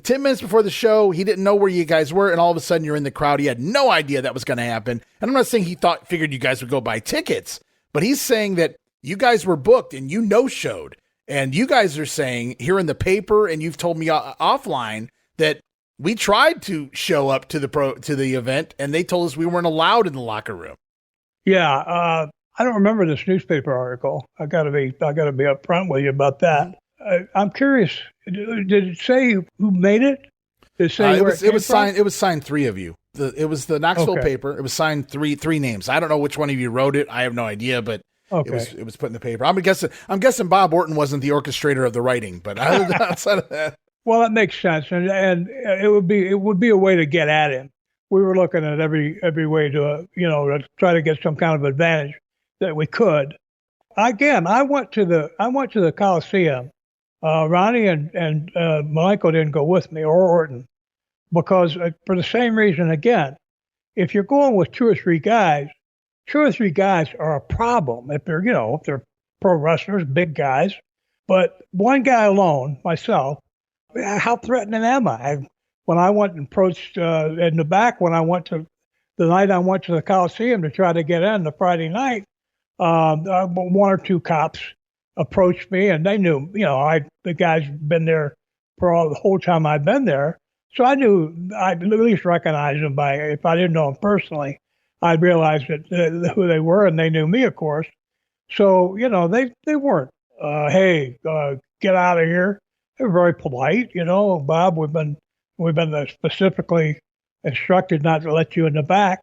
10 minutes before the show, he didn't know where you guys were, and all of a sudden you're in the crowd. He had no idea that was going to happen. And I'm not saying he figured you guys would go buy tickets, but he's saying that you guys were booked and you no-showed. And you guys are saying here in the paper, and you've told me offline, that we tried to show up to the event, and they told us we weren't allowed in the locker room.
Yeah, I don't remember this newspaper article. I got to be upfront with you about that. I'm curious. Did it say who made it? Did it say
it was signed? It was signed 3 of you. It was the Knoxville paper. It was signed three names. I don't know which one of you wrote it. I have no idea, but it was put in the paper. I'm guessing Bob Orton wasn't the orchestrator of the writing, but outside of that. Well,
that makes sense, and it would be a way to get at him. We were looking at every way to to try to get some kind of advantage that we could. Again, I went to the Coliseum. Ronnie and Malenko didn't go with me, or Orton, because for the same reason. Again, if you're going with 2 or 3 guys are a problem. If they're pro wrestlers, big guys, but one guy alone, myself, how threatening am I? When I went and approached in the back, when I went to the night I went to the Coliseum to try to get in the Friday night, 1 or 2 cops approached me, and they knew, the guy's been there for the whole time I've been there. So I knew I'd at least recognize him if I didn't know him personally, I'd realize that who they were, and they knew me, of course. So, they weren't, hey, get out of here. They were very polite, Bob, we've been specifically instructed not to let you in the back,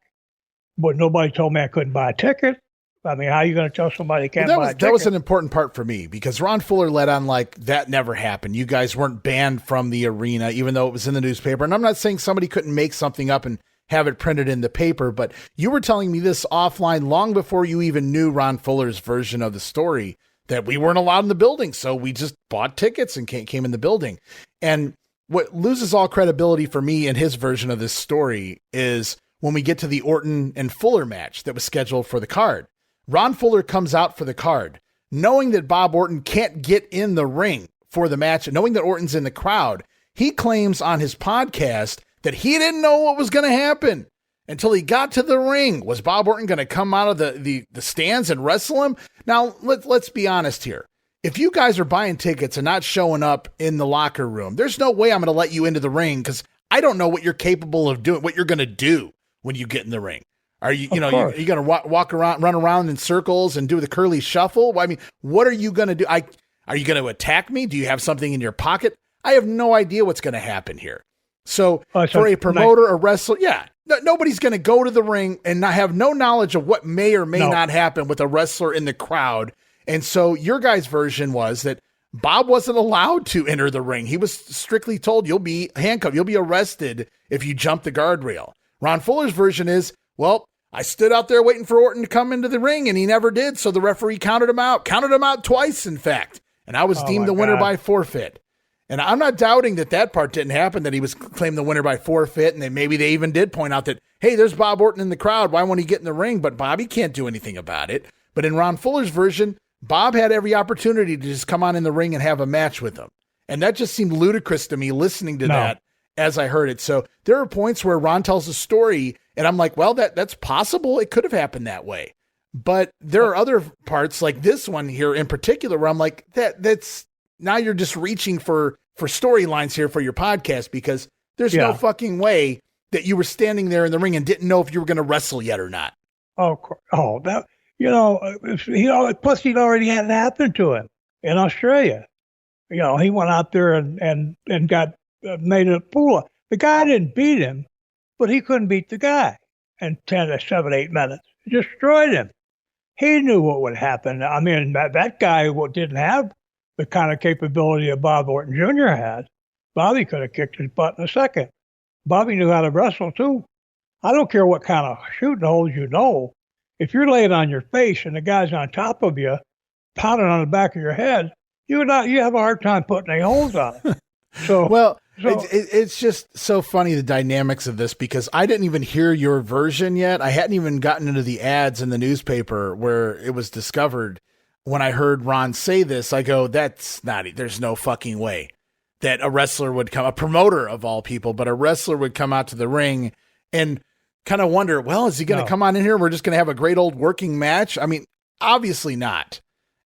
but nobody told me I couldn't buy a ticket. I mean, how are you going to tell somebody they can't buy a ticket?
That was an important part for me, because Ron Fuller let on like that never happened. You guys weren't banned from the arena, even though it was in the newspaper. And I'm not saying somebody couldn't make something up and have it printed in the paper, but you were telling me this offline long before you even knew Ron Fuller's version of the story, that we weren't allowed in the building. So we just bought tickets and came in the building. And what loses all credibility for me in his version of this story is when we get to the Orton and Fuller match that was scheduled for the card. Ron Fuller comes out for the card, knowing that Bob Orton can't get in the ring for the match, and knowing that Orton's in the crowd. He claims on his podcast that he didn't know what was going to happen until he got to the ring. Was Bob Orton going to come out of the stands and wrestle him? Now, let's be honest here. If you guys are buying tickets and not showing up in the locker room, there's no way I'm going to let you into the ring, because I don't know what you're capable of doing, what you're going to do when you get in the ring. Are you, you're going to walk around, run around in circles and do the curly shuffle? Well, I mean, what are you going to do? Are you going to attack me? Do you have something in your pocket? I have no idea what's going to happen here. So for a promoter, a wrestler, nobody's going to go to the ring and not have no knowledge of what may or may not happen with a wrestler in the crowd. And so your guys' version was that Bob wasn't allowed to enter the ring. He was strictly told, you'll be handcuffed, you'll be arrested if you jump the guardrail. Ron Fuller's version is, well, I stood out there waiting for Orton to come into the ring, and he never did, so the referee counted him out twice, in fact, and I was deemed the winner by forfeit. And I'm not doubting that part didn't happen, that he was claimed the winner by forfeit, and maybe they even did point out that, hey, there's Bob Orton in the crowd, why won't he get in the ring? But Bobby can't do anything about it. But in Ron Fuller's version, Bob had every opportunity to just come on in the ring and have a match with him. And that just seemed ludicrous to me listening to that as I heard it. So there are points where Ron tells a story and I'm like, well, that's possible. It could have happened that way. But there are other parts like this one here in particular where I'm like, that's now you're just reaching for storylines here for your podcast, because there's no fucking way that you were standing there in the ring and didn't know if you were going to wrestle yet or not.
Plus he'd already had it happen to him in Australia. He went out there and got made a fool of. The guy didn't beat him, but he couldn't beat the guy in 10 to 7, 8 minutes. He destroyed him. He knew what would happen. I mean, that guy didn't have the kind of capability that Bob Orton Jr. had. Bobby could have kicked his butt in a second. Bobby knew how to wrestle, too. I don't care what kind of shooting holes you know. If you're laying on your face and the guy's on top of you, pounding on the back of your head, you have a hard time putting any holes on it. So,
well,
So,
It's just so funny, the dynamics of this, because I didn't even hear your version yet. I hadn't even gotten into the ads in the newspaper where it was discovered. When I heard Ron say this, I go, there's no fucking way that a wrestler would come, a promoter of all people, but a wrestler would come out to the ring and kind of wonder, well, is he going to come on in here? We're just going to have a great old working match. I mean, obviously not.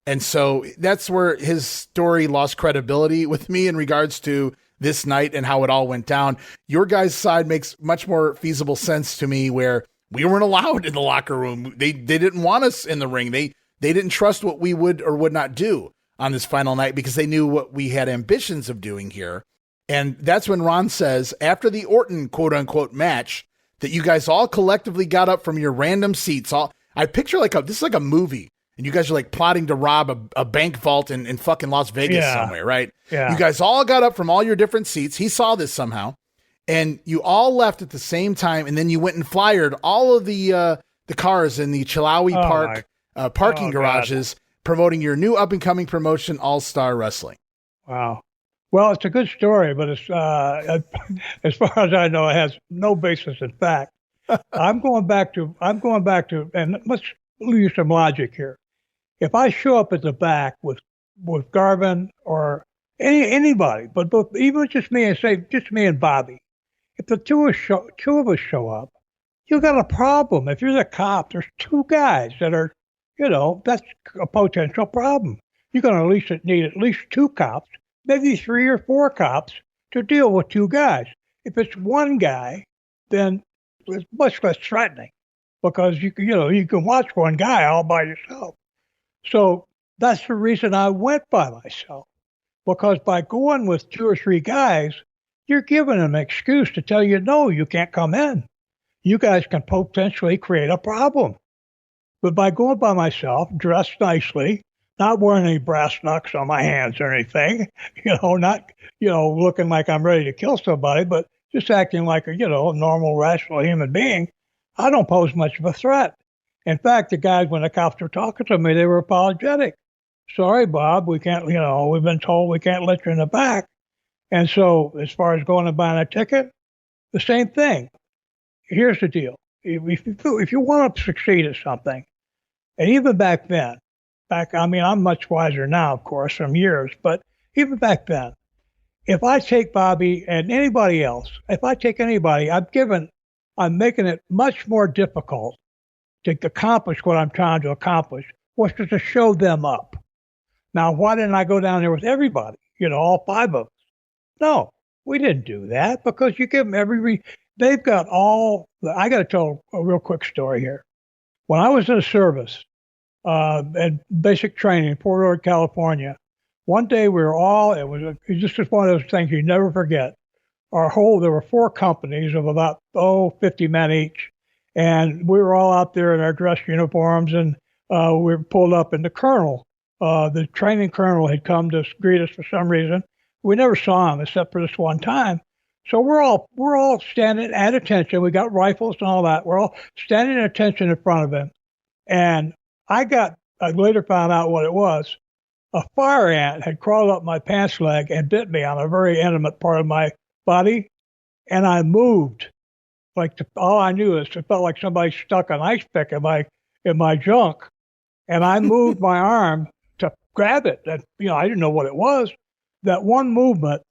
And so that's where his story lost credibility with me in regards to this night and how it all went down. Your guys' side makes much more feasible sense to me, where we weren't allowed in the locker room. They didn't want us in the ring. They didn't trust what we would or would not do on this final night because they knew what we had ambitions of doing here. And that's when Ron says, after the Orton quote unquote match, that you guys all collectively got up from your random seats. I picture this is like a movie. And you guys are like plotting to rob a bank vault in fucking Las Vegas somewhere, right?
Yeah.
You guys all got up from all your different seats. He saw this somehow. And you all left at the same time. And then you went and flyered all of the cars in the Chilawi Park parking garages, promoting your new up-and-coming promotion, All-Star Wrestling.
Wow. Well, it's a good story, but it's as far as I know, it has no basis in fact. I'm going back to, and let's use some logic here. If I show up at the back with Garvin or anybody, but even just me and Bobby, if the two of us show up, you got a problem. If you're the cop, there's two guys that are, that's a potential problem. You're going to need at least two cops, maybe 3 or 4 cops to deal with two guys. If it's one guy, then it's much less threatening because you can watch one guy all by yourself. So that's the reason I went by myself, because by going with 2 or 3 guys, you're giving them an excuse to tell you, no, you can't come in. You guys can potentially create a problem. But by going by myself, dressed nicely, not wearing any brass knucks on my hands or anything, not, looking like I'm ready to kill somebody, but just acting like a, normal, rational human being, I don't pose much of a threat. In fact, the guys, when the cops were talking to me, they were apologetic. Sorry, Bob, we can't, we've been told we can't let you in the back. And so as far as going and buying a ticket, the same thing. Here's the deal. If you want to succeed at something, and even back then, I'm much wiser now, of course, from years, but even back then, if I take Bobby and anybody else, if I take anybody, I'm making it much more difficult to accomplish what I'm trying to accomplish, was to show them up. Now, why didn't I go down there with everybody, all 5 of us? No, we didn't do that because you give them they've got I got to tell a real quick story here. When I was in the service, and basic training in Port Orchard, California, one day we were all, it was just one of those things you never forget. There were 4 companies of about, 50 men each. And we were all out there in our dress uniforms, and we were pulled up, and the training colonel had come to greet us for some reason. We never saw him except for this one time. So we're all standing at attention. We got rifles and all that. We're all standing at attention in front of him. And I later found out what it was. A fire ant had crawled up my pants leg and bit me on a very intimate part of my body. And I moved. All I knew is it felt like somebody stuck an ice pick in my junk. And I moved my arm to grab it. And, I didn't know what it was. That one movement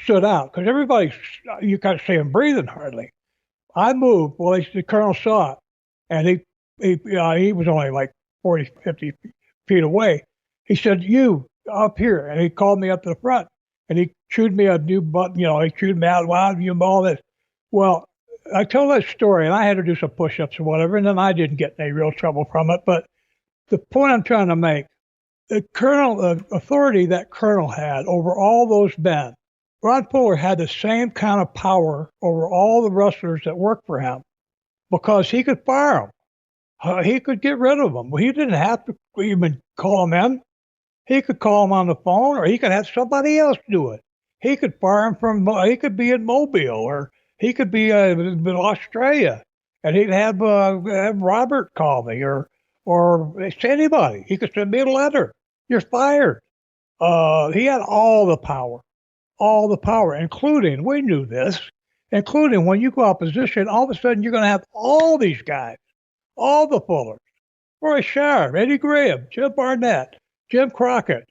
stood out because everybody, you can't see him breathing hardly. I moved. Well, the colonel saw it, and he was only like 40, 50 feet away. He said, "You up here," and he called me up to the front, and he chewed me a new butt. He chewed me out loud. You all this. Well, I told that story, and I had to do some push-ups or whatever, and then I didn't get any real trouble from it. But the point I'm trying to make, the authority that colonel had over all those men, Ron Fuller had the same kind of power over all the wrestlers that worked for him because he could fire them. He could get rid of them. He didn't have to even call them in. He could call them on the phone, or he could have somebody else do it. He could fire them he could be in Mobile, or he could be in Australia, and he'd have Robert call me, or anybody. He could send me a letter. You're fired. He had all the power. all the power, including, we knew this, including when you go opposition, all of a sudden you're going to have all these guys, all the Fullers, Roy Shire, Eddie Graham, Jim Barnett, Jim Crockett.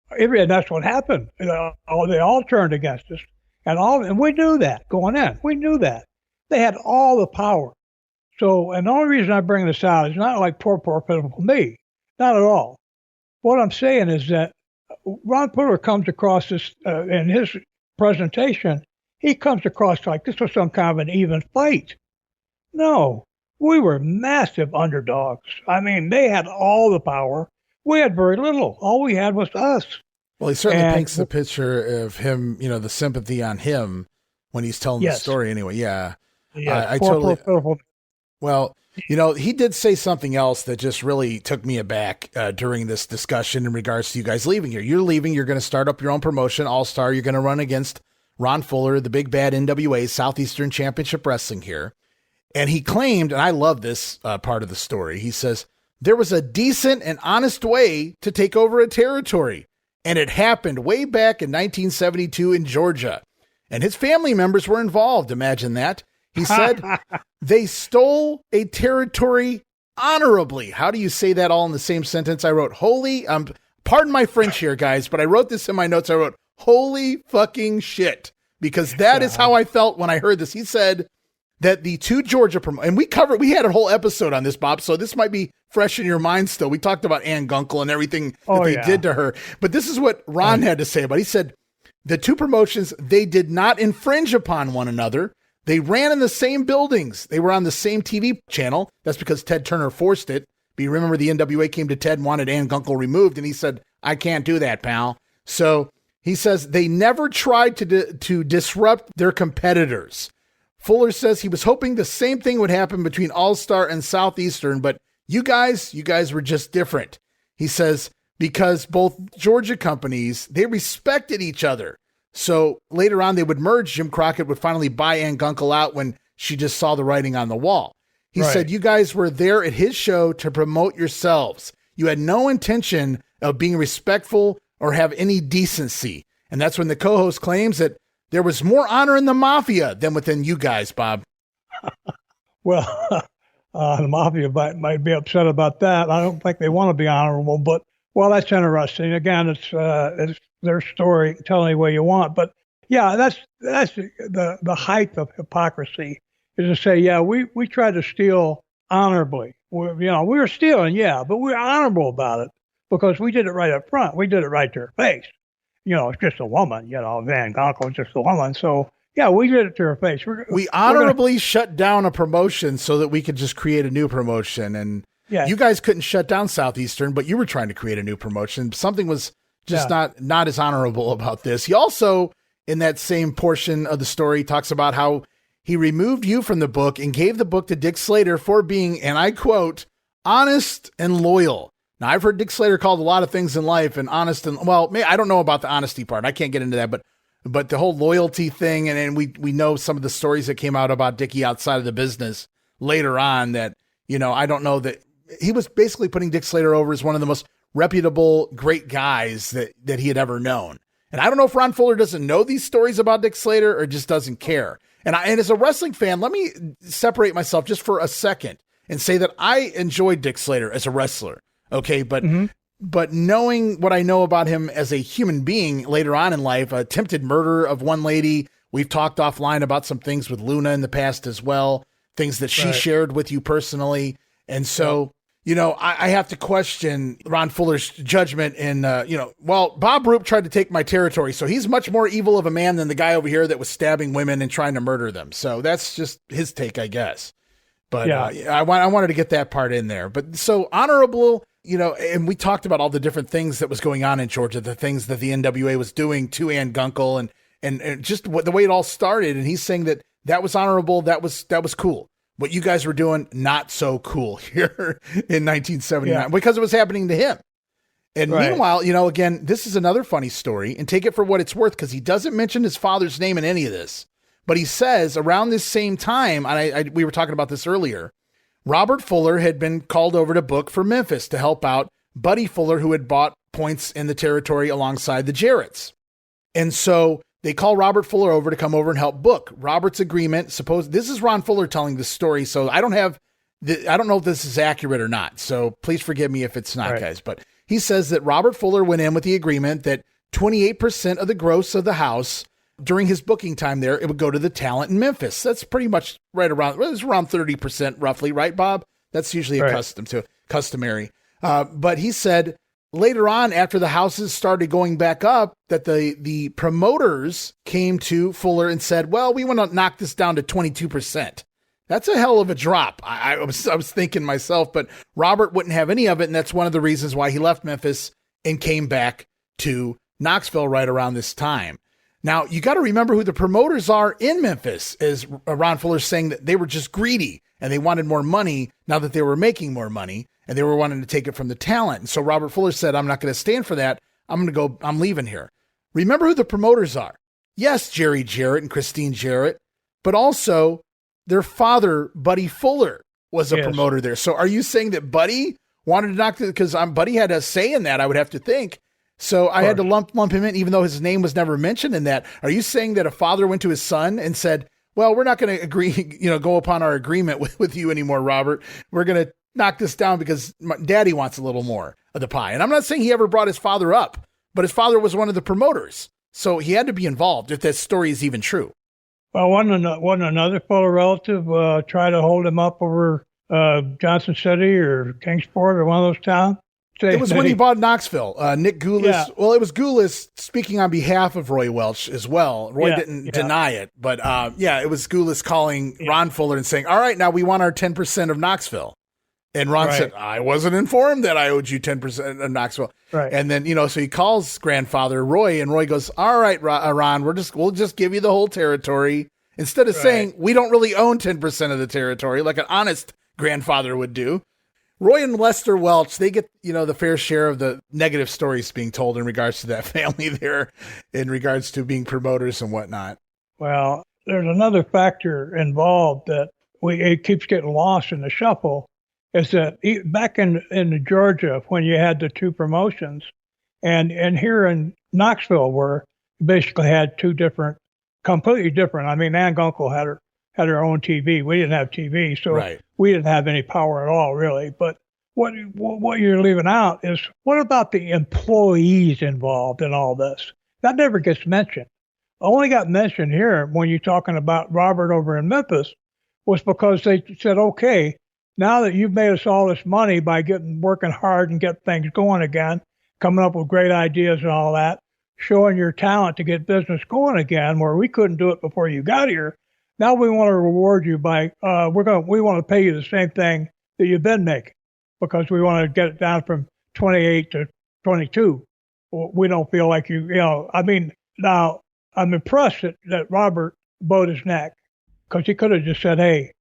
And that's what happened. They all turned against us. And we knew that going in. We knew that. They had all the power. So, and the only reason I bring this out is not like poor pitiful me. Not at all. What I'm saying is that Ron Fuller comes across this, in his presentation, he comes across like this was some kind of an even fight. No, we were massive underdogs. I mean, they had all the power. We had very little. All we had was us.
Well, he certainly paints the picture of him, the sympathy on him when he's telling the story anyway. Yeah. I totally. Well, he did say something else that just really took me aback during this discussion in regards to you guys leaving here. You're leaving. You're going to start up your own promotion, All-Star. You're going to run against Ron Fuller, the big bad NWA Southeastern Championship Wrestling here. And he claimed, and I love this part of the story, he says, there was a decent and honest way to take over a territory. And it happened way back in 1972 in Georgia. And his family members were involved. Imagine that. He said they stole a territory honorably. How do you say that all in the same sentence? I wrote, pardon my French here, guys, but I wrote this in my notes. I wrote, holy fucking shit. Because that is how I felt when I heard this. He said that the two Georgia and we had a whole episode on this, Bob, so this might be fresh in your mind still. We talked about Ann Gunkel and everything that they did to her. But this is what Ron had to say about it. He said, the two promotions, they did not infringe upon one another. They ran in the same buildings. They were on the same TV channel. That's because Ted Turner forced it. But you remember the NWA came to Ted and wanted Ann Gunkel removed, and he said, I can't do that, pal. So he says they never tried to disrupt their competitors. Fuller says he was hoping the same thing would happen between All-Star and Southeastern, but you guys were just different. He says because both Georgia companies, they respected each other. So later on they would merge. Jim Crockett would finally buy Ann Gunkel out when she just saw the writing on the wall. He said you guys were there at his show to promote yourselves. You had no intention of being respectful or have any decency. And that's when the co-host claims that there was more honor in the Mafia than within you guys, Bob.
Well, the Mafia might be upset about that. I don't think they want to be honorable, but, well, that's interesting. Again, it's their story. Tell any way you want. But, yeah, that's the height of hypocrisy is to say, yeah, we tried to steal honorably. We were stealing, but we were honorable about it because we did it right up front. We did it right to her face. It's just a woman, Van Gunkel is just a woman. So, yeah, we did it to her face.
We honorably shut down a promotion so that we could just create a new promotion. And you guys couldn't shut down Southeastern, but you were trying to create a new promotion. Something was just not as honorable about this. He also, in that same portion of the story, talks about how he removed you from the book and gave the book to Dick Slater for being, and I quote, honest and loyal. Now, I've heard Dick Slater called a lot of things in life and honest and, well, I don't know about the honesty part. I can't get into that, but the whole loyalty thing. And we know some of the stories that came out about Dickie outside of the business later on that, I don't know that he was basically putting Dick Slater over as one of the most reputable, great guys that he had ever known. And I don't know if Ron Fuller doesn't know these stories about Dick Slater or just doesn't care. And as a wrestling fan, let me separate myself just for a second and say that I enjoyed Dick Slater as a wrestler. Okay, but knowing what I know about him as a human being later on in life, attempted murder of one lady. We've talked offline about some things with Luna in the past as well, things that she shared with you personally. And so, I have to question Ron Fuller's judgment and, Bob Roop tried to take my territory, so he's much more evil of a man than the guy over here that was stabbing women and trying to murder them. So that's just his take, I guess. But I wanted to get that part in there. But so honorable, and we talked about all the different things that was going on in Georgia, the things that the NWA was doing to Ann Gunkel and just the way it all started. And he's saying that was honorable. That was cool. What you guys were doing, not so cool here in 1979 because it was happening to him. And meanwhile, again, this is another funny story and take it for what it's worth because he doesn't mention his father's name in any of this. But he says around this same time, and we were talking about this earlier, Robert Fuller had been called over to book for Memphis to help out Buddy Fuller, who had bought points in the territory alongside the Jarretts. And so they call Robert Fuller over to come over and help book. Robert's agreement, this is Ron Fuller telling the story, so I don't know if this is accurate or not, so please forgive me if it's not, guys. But he says that Robert Fuller went in with the agreement that 28% of the gross of the house during his booking time there, it would go to the talent in Memphis. That's pretty much right around, it's around 30% roughly, right, Bob? That's usually customary. But he said later on, after the houses started going back up, that the promoters came to Fuller and said, well, we want to knock this down to 22%. That's a hell of a drop. I was thinking myself, but Robert wouldn't have any of it, and that's one of the reasons why he left Memphis and came back to Knoxville right around this time. Now, you got to remember who the promoters are in Memphis, as Ron Fuller's saying that they were just greedy and they wanted more money now that they were making more money, and they were wanting to take it from the talent. And so Robert Fuller said, I'm not going to stand for that. I'm leaving here. Remember who the promoters are. Yes, Jerry Jarrett and Christine Jarrett, but also their father, Buddy Fuller, was a promoter there. So are you saying that Buddy wanted to knock it? Because Buddy had a say in that, I would have to think. So I had to lump him in, even though his name was never mentioned in that. Are you saying that a father went to his son and said, well, we're not going to agree, go upon our agreement with you anymore, Robert. We're going to knock this down because daddy wants a little more of the pie. And I'm not saying he ever brought his father up, but his father was one of the promoters. So he had to be involved if that story is even true.
Well, wasn't another Fuller relative try to hold him up over Johnson City or Kingsport or one of those towns?
It was when he bought Knoxville. Nick Goulas. Yeah. Well, it was Goulas speaking on behalf of Roy Welch as well. Roy didn't deny it, but it was Goulas calling Ron Fuller and saying, all right, now we want our 10% of Knoxville. And Ron said, I wasn't informed that I owed you 10% of Knoxville. Right. And then, so he calls grandfather Roy, and Roy goes, all right, Ron, we'll just give you the whole territory. Instead of saying, we don't really own 10% of the territory, like an honest grandfather would do. Roy and Lester Welch, they get, the fair share of the negative stories being told in regards to that family there, in regards to being promoters and whatnot.
Well, there's another factor involved that it keeps getting lost in the shuffle, is that back in Georgia, when you had the two promotions, and here in Knoxville, where you basically had two completely different. I mean, Ann Gunkel had her own TV. We didn't have TV, so we didn't have any power at all, really. But what you're leaving out is, what about the employees involved in all this? That never gets mentioned. Only got mentioned here when you're talking about Robert over in Memphis, was because they said, okay, now that you've made us all this money by working hard and get things going again, coming up with great ideas and all that, showing your talent to get business going again, where we couldn't do it before you got here. Now we want to reward you by we want to pay you the same thing that you've been making, because we want to get it down from 28 to 22. We don't feel like now I'm impressed that Robert bowed his neck, because he could have just said, hey,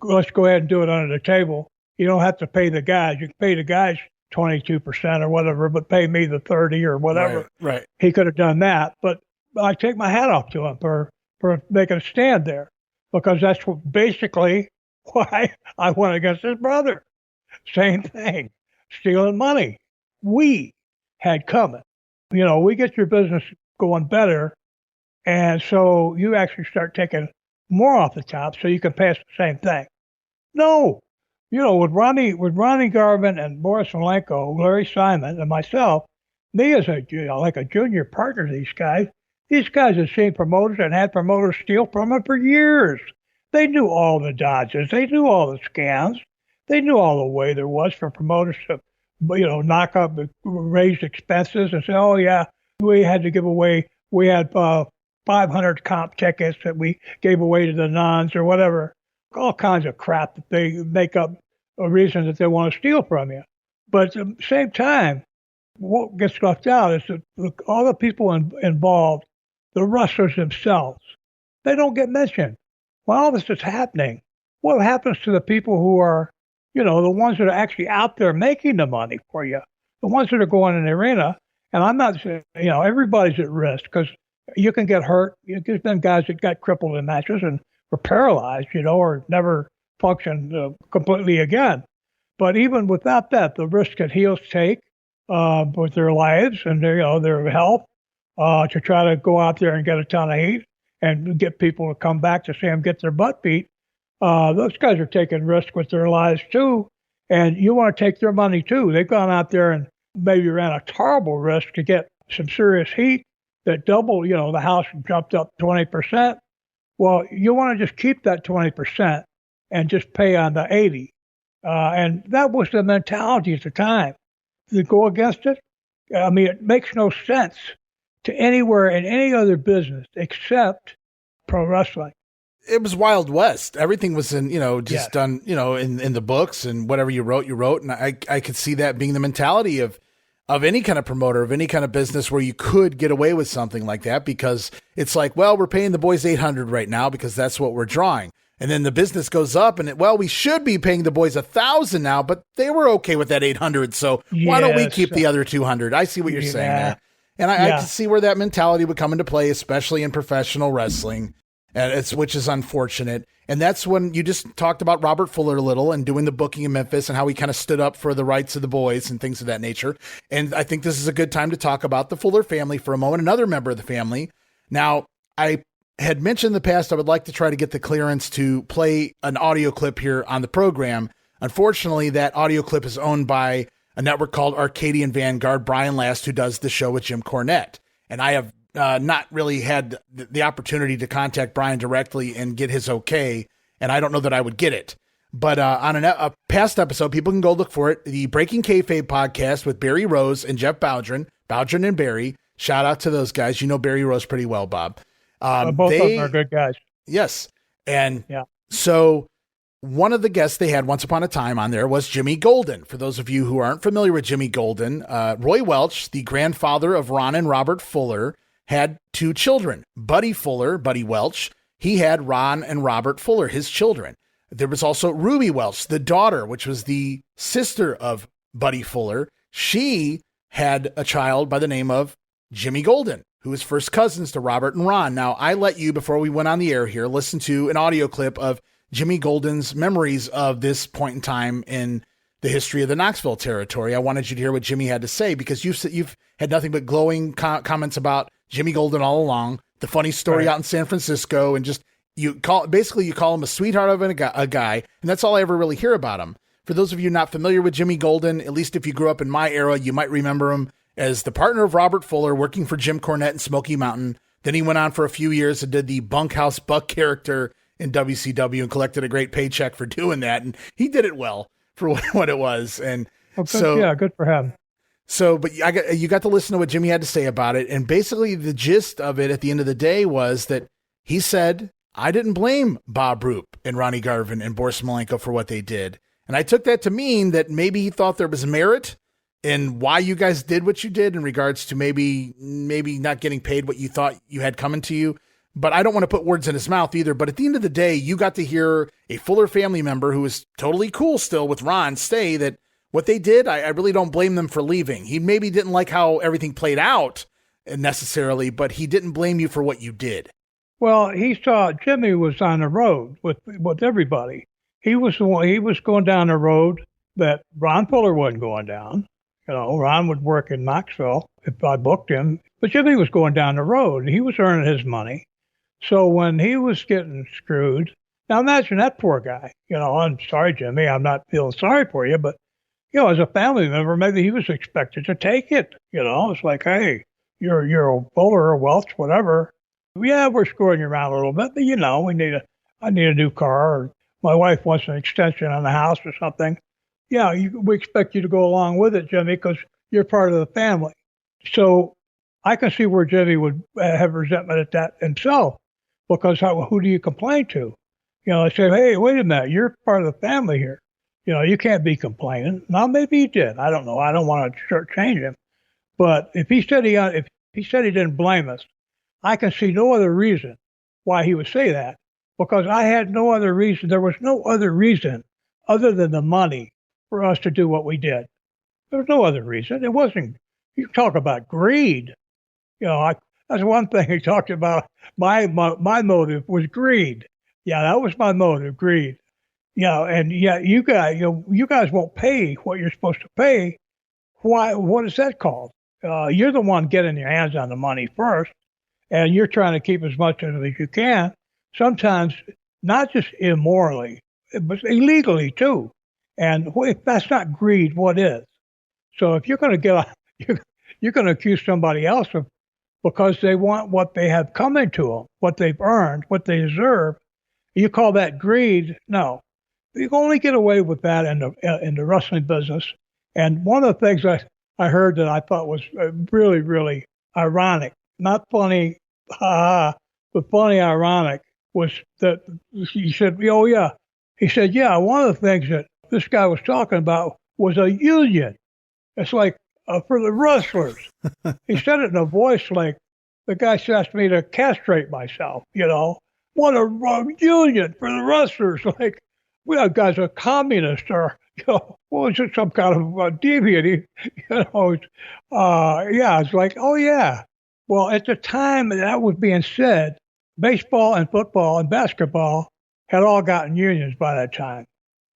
let's go ahead and do it under the table. You don't have to pay the guys. You can pay the guys 22% or whatever, but pay me the 30 or whatever.
Right.
He could have done that, but I take my hat off to him for making a stand there, because that's basically why I went against his brother. Same thing, stealing money. We had coming. We get your business going better, and so you actually start taking more off the top so you can pass the same thing. No. With Ronnie Garvin and Boris Malenko, Larry Simon, and myself, me as a junior partner to these guys have seen promoters and had promoters steal from them for years. They knew all the dodges. They knew all the scams. They knew all the way there was for promoters to, knock up raised expenses and say, oh, yeah, we had to give away, we had 500 comp tickets that we gave away to the nuns or whatever. All kinds of crap that they make up a reason that they want to steal from you. But at the same time, what gets left out is that all the people involved, the wrestlers themselves, they don't get mentioned. When all this is happening, what happens to the people who are, the ones that are actually out there making the money for you, the ones that are going in the arena? And I'm not saying, everybody's at risk, because you can get hurt. There's been guys that got crippled in matches and were paralyzed, or never functioned completely again. But even without that, the risk that heels take with their lives and their health, to try to go out there and get a ton of heat and get people to come back to see them get their butt beat. Those guys are taking risks with their lives too, and you want to take their money too. They've gone out there and maybe ran a terrible risk to get some serious heat that doubled, the house jumped up 20%. Well, you want to just keep that 20% and just pay on the 80. And that was the mentality at the time. To go against it, it makes no sense to anywhere in any other business except pro wrestling.
It was Wild West. Everything was done, in the books, and whatever you wrote. And I could see that being the mentality of any kind of promoter, of any kind of business where you could get away with something like that, because it's like, well, we're paying the boys $800 right now because that's what we're drawing. And then the business goes up and we should be paying the boys $1,000 now, but they were okay with that $800. So why don't we keep the other $200? I see what you're saying there. And I can see where that mentality would come into play, especially in professional wrestling, which is unfortunate. And that's when you just talked about Robert Fuller a little and doing the booking in Memphis and how he kind of stood up for the rights of the boys and things of that nature. And I think this is a good time to talk about the Fuller family for a moment, another member of the family. Now, I had mentioned in the past I would like to try to get the clearance to play an audio clip here on the program. Unfortunately, that audio clip is owned by a network called Arcadian Vanguard, Brian Last, who does the show with Jim Cornette. And I have not really had the opportunity to contact Brian directly and get his okay, and I don't know that I would get it. But on a past episode, people can go look for it, the Breaking Kayfabe podcast with Barry Rose and Jeff Bowdren and Barry. Shout out to those guys. You know Barry Rose pretty well, Bob.
Both of them are good guys.
Yes. And so one of the guests they had once upon a time on there was Jimmy Golden. For those of you who aren't familiar with Jimmy Golden, Roy Welch, the grandfather of Ron and Robert Fuller, had two children. Buddy Welch, he had Ron and Robert Fuller, his children. There was also Ruby Welch, the daughter, which was the sister of Buddy Fuller. She had a child by the name of Jimmy Golden, who was first cousins to Robert and Ron. Now, I let you, before we went on the air here, listen to an audio clip of Jimmy Golden's memories of this point in time in the history of the Knoxville territory. I wanted you to hear what Jimmy had to say, because you've had nothing but glowing comments about Jimmy Golden all along, the funny story out in San Francisco, and just you call him a sweetheart of a guy, and that's all I ever really hear about him. For those of you not familiar with Jimmy Golden, at least if you grew up in my era, you might remember him as the partner of Robert Fuller, working for Jim Cornette in Smoky Mountain. Then he went on for a few years and did the Bunkhouse Buck character in WCW and collected a great paycheck for doing that. And he did it well for what it was. And
good for him.
So, but you got to listen to what Jimmy had to say about it. And basically the gist of it at the end of the day was that he said, I didn't blame Bob Roop and Ronnie Garvin and Boris Malenko for what they did. And I took that to mean that maybe he thought there was merit in why you guys did what you did in regards to maybe not getting paid what you thought you had coming to you. But I don't want to put words in his mouth either. But at the end of the day, you got to hear a Fuller family member who is totally cool still with Ron say that what they did, I really don't blame them for leaving. He maybe didn't like how everything played out necessarily, but he didn't blame you for what you did.
Well, he saw Jimmy was on the road with everybody. He was going down the road that Ron Fuller wasn't going down. Ron would work in Knoxville if I booked him, but Jimmy was going down the road. He was earning his money. So when he was getting screwed, now imagine that poor guy. I'm sorry, Jimmy, I'm not feeling sorry for you, but as a family member, maybe he was expected to take it. It's like, hey, you're a Fuller or Welch, whatever. Yeah, we're screwing you around a little bit, but I need a new car, or my wife wants an extension on the house or something. Yeah, we expect you to go along with it, Jimmy, because you're part of the family. So I can see where Jimmy would have resentment at that himself, because who do you complain to? They say, hey, wait a minute, you're part of the family here. You can't be complaining. Now, maybe he did. I don't know. I don't want to shortchange him. But if he said he didn't blame us, I can see no other reason why he would say that, because I had no other reason. There was no other reason other than the money for us to do what we did. There was no other reason. It wasn't. You talk about greed. That's one thing he talked about. My motive was greed. Yeah, that was my motive, greed. And you guys won't pay what you're supposed to pay. Why? What is that called? you're the one getting your hands on the money first, and you're trying to keep as much of it as you can. Sometimes not just immorally, but illegally too. And if that's not greed, what is? So if you're going to you're going to accuse somebody else of because they want what they have coming to them, what they've earned, what they deserve. You call that greed? No, you can only get away with that in the wrestling business. And one of the things I heard that I thought was really, really ironic, not funny, but funny, ironic, was that he said, "Oh yeah," he said, "Yeah, one of the things that this guy was talking about was a union. It's like for the wrestlers." He said it in a voice like the guy asked me to castrate myself, What a union for the wrestlers. Like, we have guys are communists or, what was it, some kind of deviant? It's like, oh, yeah. Well, at the time that was being said, baseball and football and basketball had all gotten unions by that time.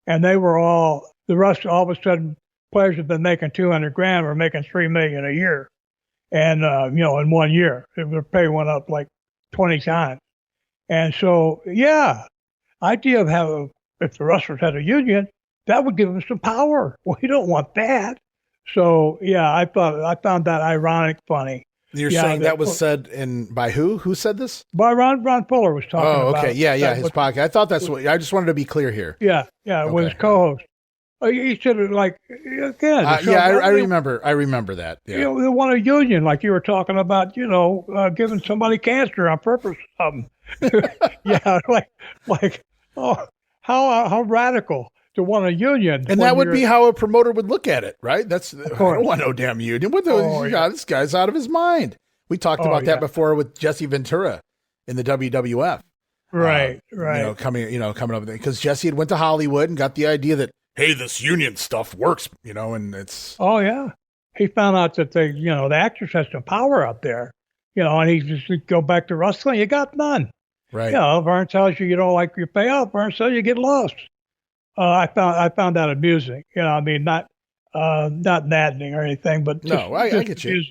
And they were all of a sudden, players have been making $200,000 were making $3 million a year. And, in 1 year, their pay went up like 20 times. And so, idea of if the wrestlers had a union, that would give them some power. Well, you don't want that. So, I found that ironic, funny.
You're saying that was said by who? Who said this?
By Ron Fuller was talking about.
Oh, okay. His podcast. I thought that's what, I just wanted to be clear here.
Yeah, with his co-host. He said it like, again.
I remember that. Yeah.
They want a union, like you were talking about, giving somebody cancer on purpose. How radical to want a union.
And that would be how a promoter would look at it, right? I don't want no damn union. This guy's out of his mind. We talked about that before with Jesse Ventura in the WWF.
Right.
Coming up because Jesse had went to Hollywood and got the idea that, hey, this union stuff works, and it's.
Oh yeah, he found out that the actors has some power out there, and he just go back to wrestling. You got none,
right?
Vern tells you don't like your payout. Vern says you get lost. I found that amusing. Not maddening or anything, but
I get you.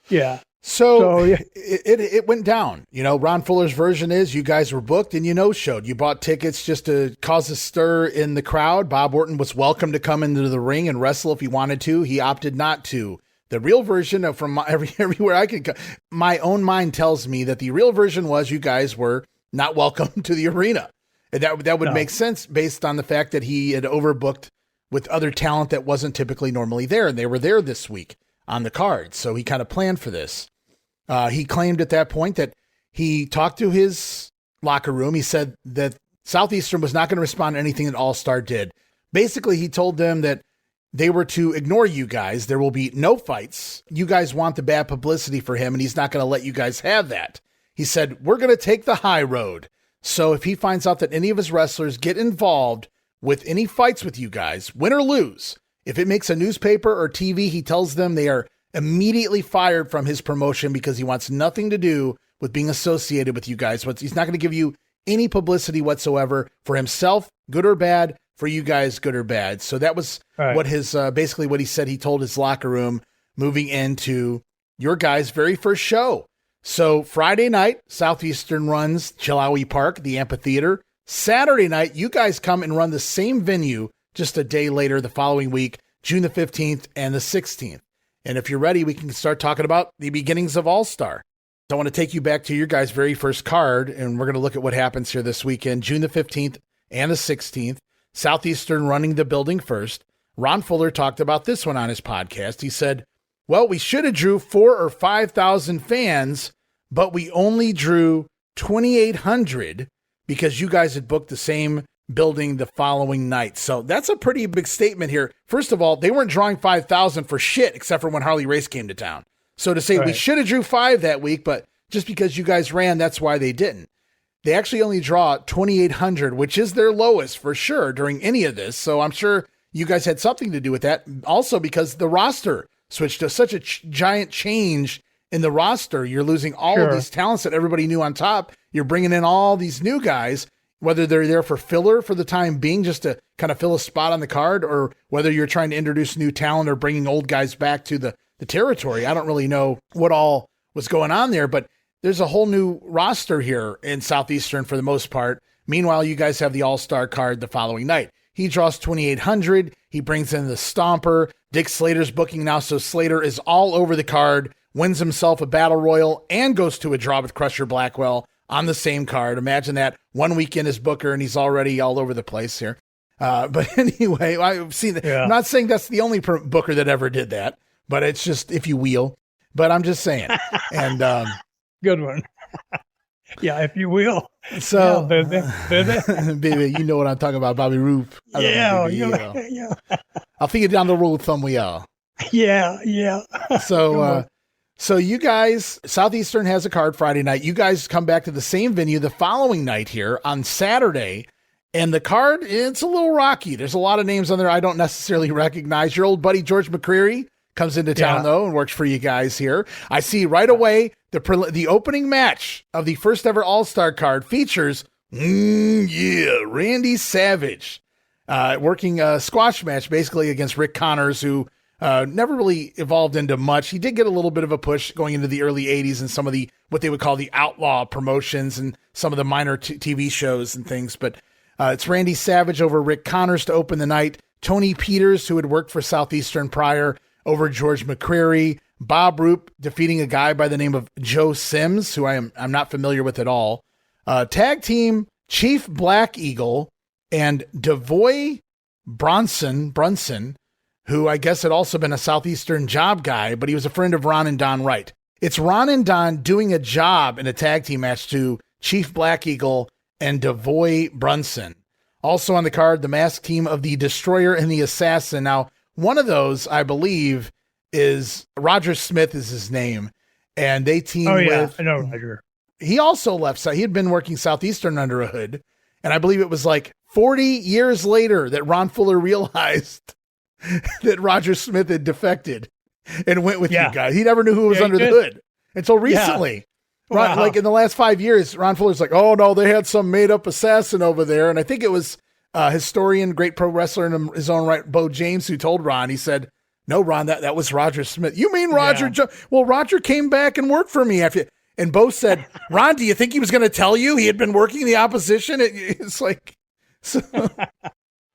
Yeah.
So it went down. Ron Fuller's version is you guys were booked and you no-showed. You bought tickets just to cause a stir in the crowd. Bob Orton was welcome to come into the ring and wrestle if he wanted to. He opted not to. The real version from everywhere I could go, my own mind tells me that the real version was you guys were not welcome to the arena. And that would make sense based on the fact that he had overbooked with other talent that wasn't typically normally there. And they were there this week on the card. So he kind of planned for this. He claimed at that point that he talked to his locker room. He said that Southeastern was not going to respond to anything that All Star did. Basically, he told them that they were to ignore you guys. There will be no fights. You guys want the bad publicity for him, and he's not going to let you guys have that. He said, we're going to take the high road. So if he finds out that any of his wrestlers get involved with any fights with you guys, win or lose, if it makes a newspaper or TV, he tells them they are immediately fired from his promotion because he wants nothing to do with being associated with you guys. But he's not going to give you any publicity whatsoever for himself, good or bad, for you guys, good or bad. So that was what his basically what he said. He told his locker room moving into your guys' very first show. So Friday night, Southeastern runs Chilawi Park, the amphitheater. Saturday night, you guys come and run the same venue just a day later the following week, June the 15th and the 16th. And if you're ready, we can start talking about the beginnings of All-Star. So I want to take you back to your guys' very first card, and we're going to look at what happens here this weekend, June the 15th and the 16th. Southeastern running the building first. Ron Fuller talked about this one on his podcast. He said, well, we should have drew 4,000 or 5,000 fans, but we only drew 2,800 because you guys had booked the same building the following night. So that's a pretty big statement here. First of all, they weren't drawing 5,000 for shit, except for when Harley Race came to town. So to say we should have drew 5 that week, but just because you guys ran, that's why they didn't. They actually only draw 2,800, which is their lowest for sure during any of this. So I'm sure you guys had something to do with that. Also because the roster switched to such a giant change in the roster. You're losing all of these talents that everybody knew on top. You're bringing in all these new guys, whether they're there for filler for the time being, just to kind of fill a spot on the card, or whether you're trying to introduce new talent or bringing old guys back to the the territory. I don't really know what all was going on there, but there's a whole new roster here in Southeastern for the most part. Meanwhile, you guys have the All-Star card the following night. He draws 2,800. He brings in the Stomper. Dick Slater's booking now, so Slater is all over the card, wins himself a Battle Royal, and goes to a draw with Crusher Blackwell on the same card. Imagine that, 1 weekend as Booker, and he's already all over the place here. But anyway, I've seen that. Yeah. I'm not saying that's the only Booker that ever did that, but it's just if you wheel. But I'm just saying. And
good one. Yeah, if you will.
So,
yeah,
baby, you know what I'm talking about, Bobby Roop.
Yeah.
I'll feed you down the road somewhere.
Yeah.
So you guys, Southeastern has a card Friday night. You guys come back to the same venue the following night here on Saturday. And the card, it's a little rocky. There's a lot of names on there I don't necessarily recognize. Your old buddy George McCreary comes into town, though, and works for you guys here. I see right away the opening match of the first ever All-Star card features, Randy Savage, working a squash match basically against Rick Connors, who never really evolved into much. He did get a little bit of a push going into the early 80s and some of the what they would call the outlaw promotions and some of the minor TV shows and things, but it's Randy Savage over Rick Connors to open the night. Tony Peters, who had worked for Southeastern prior, over George McCreary. Bob Roop defeating a guy by the name of Joe Sims, who I'm not familiar with at all. Tag team Chief Black Eagle and Devoy Brunson, who I guess had also been a Southeastern job guy, but he was a friend of Ron and Don Wright. It's Ron and Don doing a job in a tag team match to Chief Black Eagle and Devoy Brunson. Also on the card, the masked team of the Destroyer and the Assassin. Now, one of those, I believe, is Roger Smith is his name. And they team with...
I know Roger.
He also left. He had been working Southeastern under a hood. And I believe it was like 40 years later that Ron Fuller realized that Roger Smith had defected and went with you guys. He never knew who was under the hood until recently. Yeah. Ron, like in the last 5 years, Ron Fuller's like, oh no, they had some made up assassin over there. And I think it was historian, great pro wrestler in his own right, Bo James, who told Ron, he said, no, Ron, that was Roger Smith. You mean Roger? Yeah. Well, Roger came back and worked for me after. And Bo said, Ron, do you think he was going to tell you he had been working the opposition? It's like, so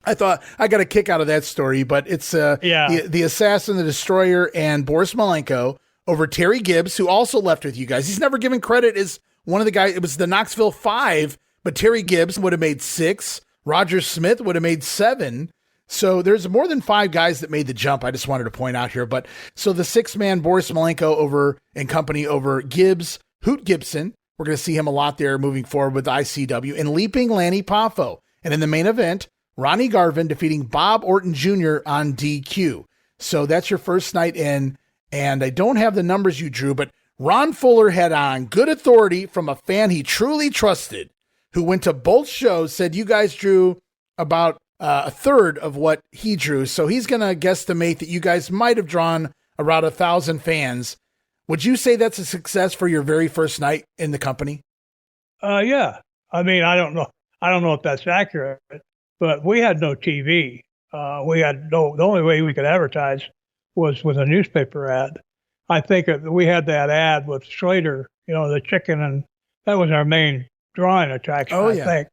I thought I got a kick out of that story, but it's the assassin, the Destroyer, and Boris Malenko over Terry Gibbs, who also left with you guys. He's never given credit as one of the guys. It was the Knoxville Five, but Terry Gibbs would have made 6. Roger Smith would have made 7. So there's more than 5 guys that made the jump. I just wanted to point out here. But so the 6-man Boris Malenko and company over Gibbs, Hoot Gibson. We're going to see him a lot there moving forward with ICW, and Leaping Lanny Poffo. And in the main event, Ronnie Garvin defeating Bob Orton Jr. on DQ. So that's your first night in. And I don't have the numbers you drew, but Ron Fuller had on good authority from a fan he truly trusted, who went to both shows, said you guys drew about a third of what he drew. So he's going to guesstimate that you guys might have drawn around 1,000 fans. Would you say that's a success for your very first night in the company?
Yeah. I mean, I don't know if that's accurate, but we had no TV. The only way we could advertise was with a newspaper ad. I think we had that ad with Slater, the chicken, and that was our main drawing attraction. Oh, yeah. I think.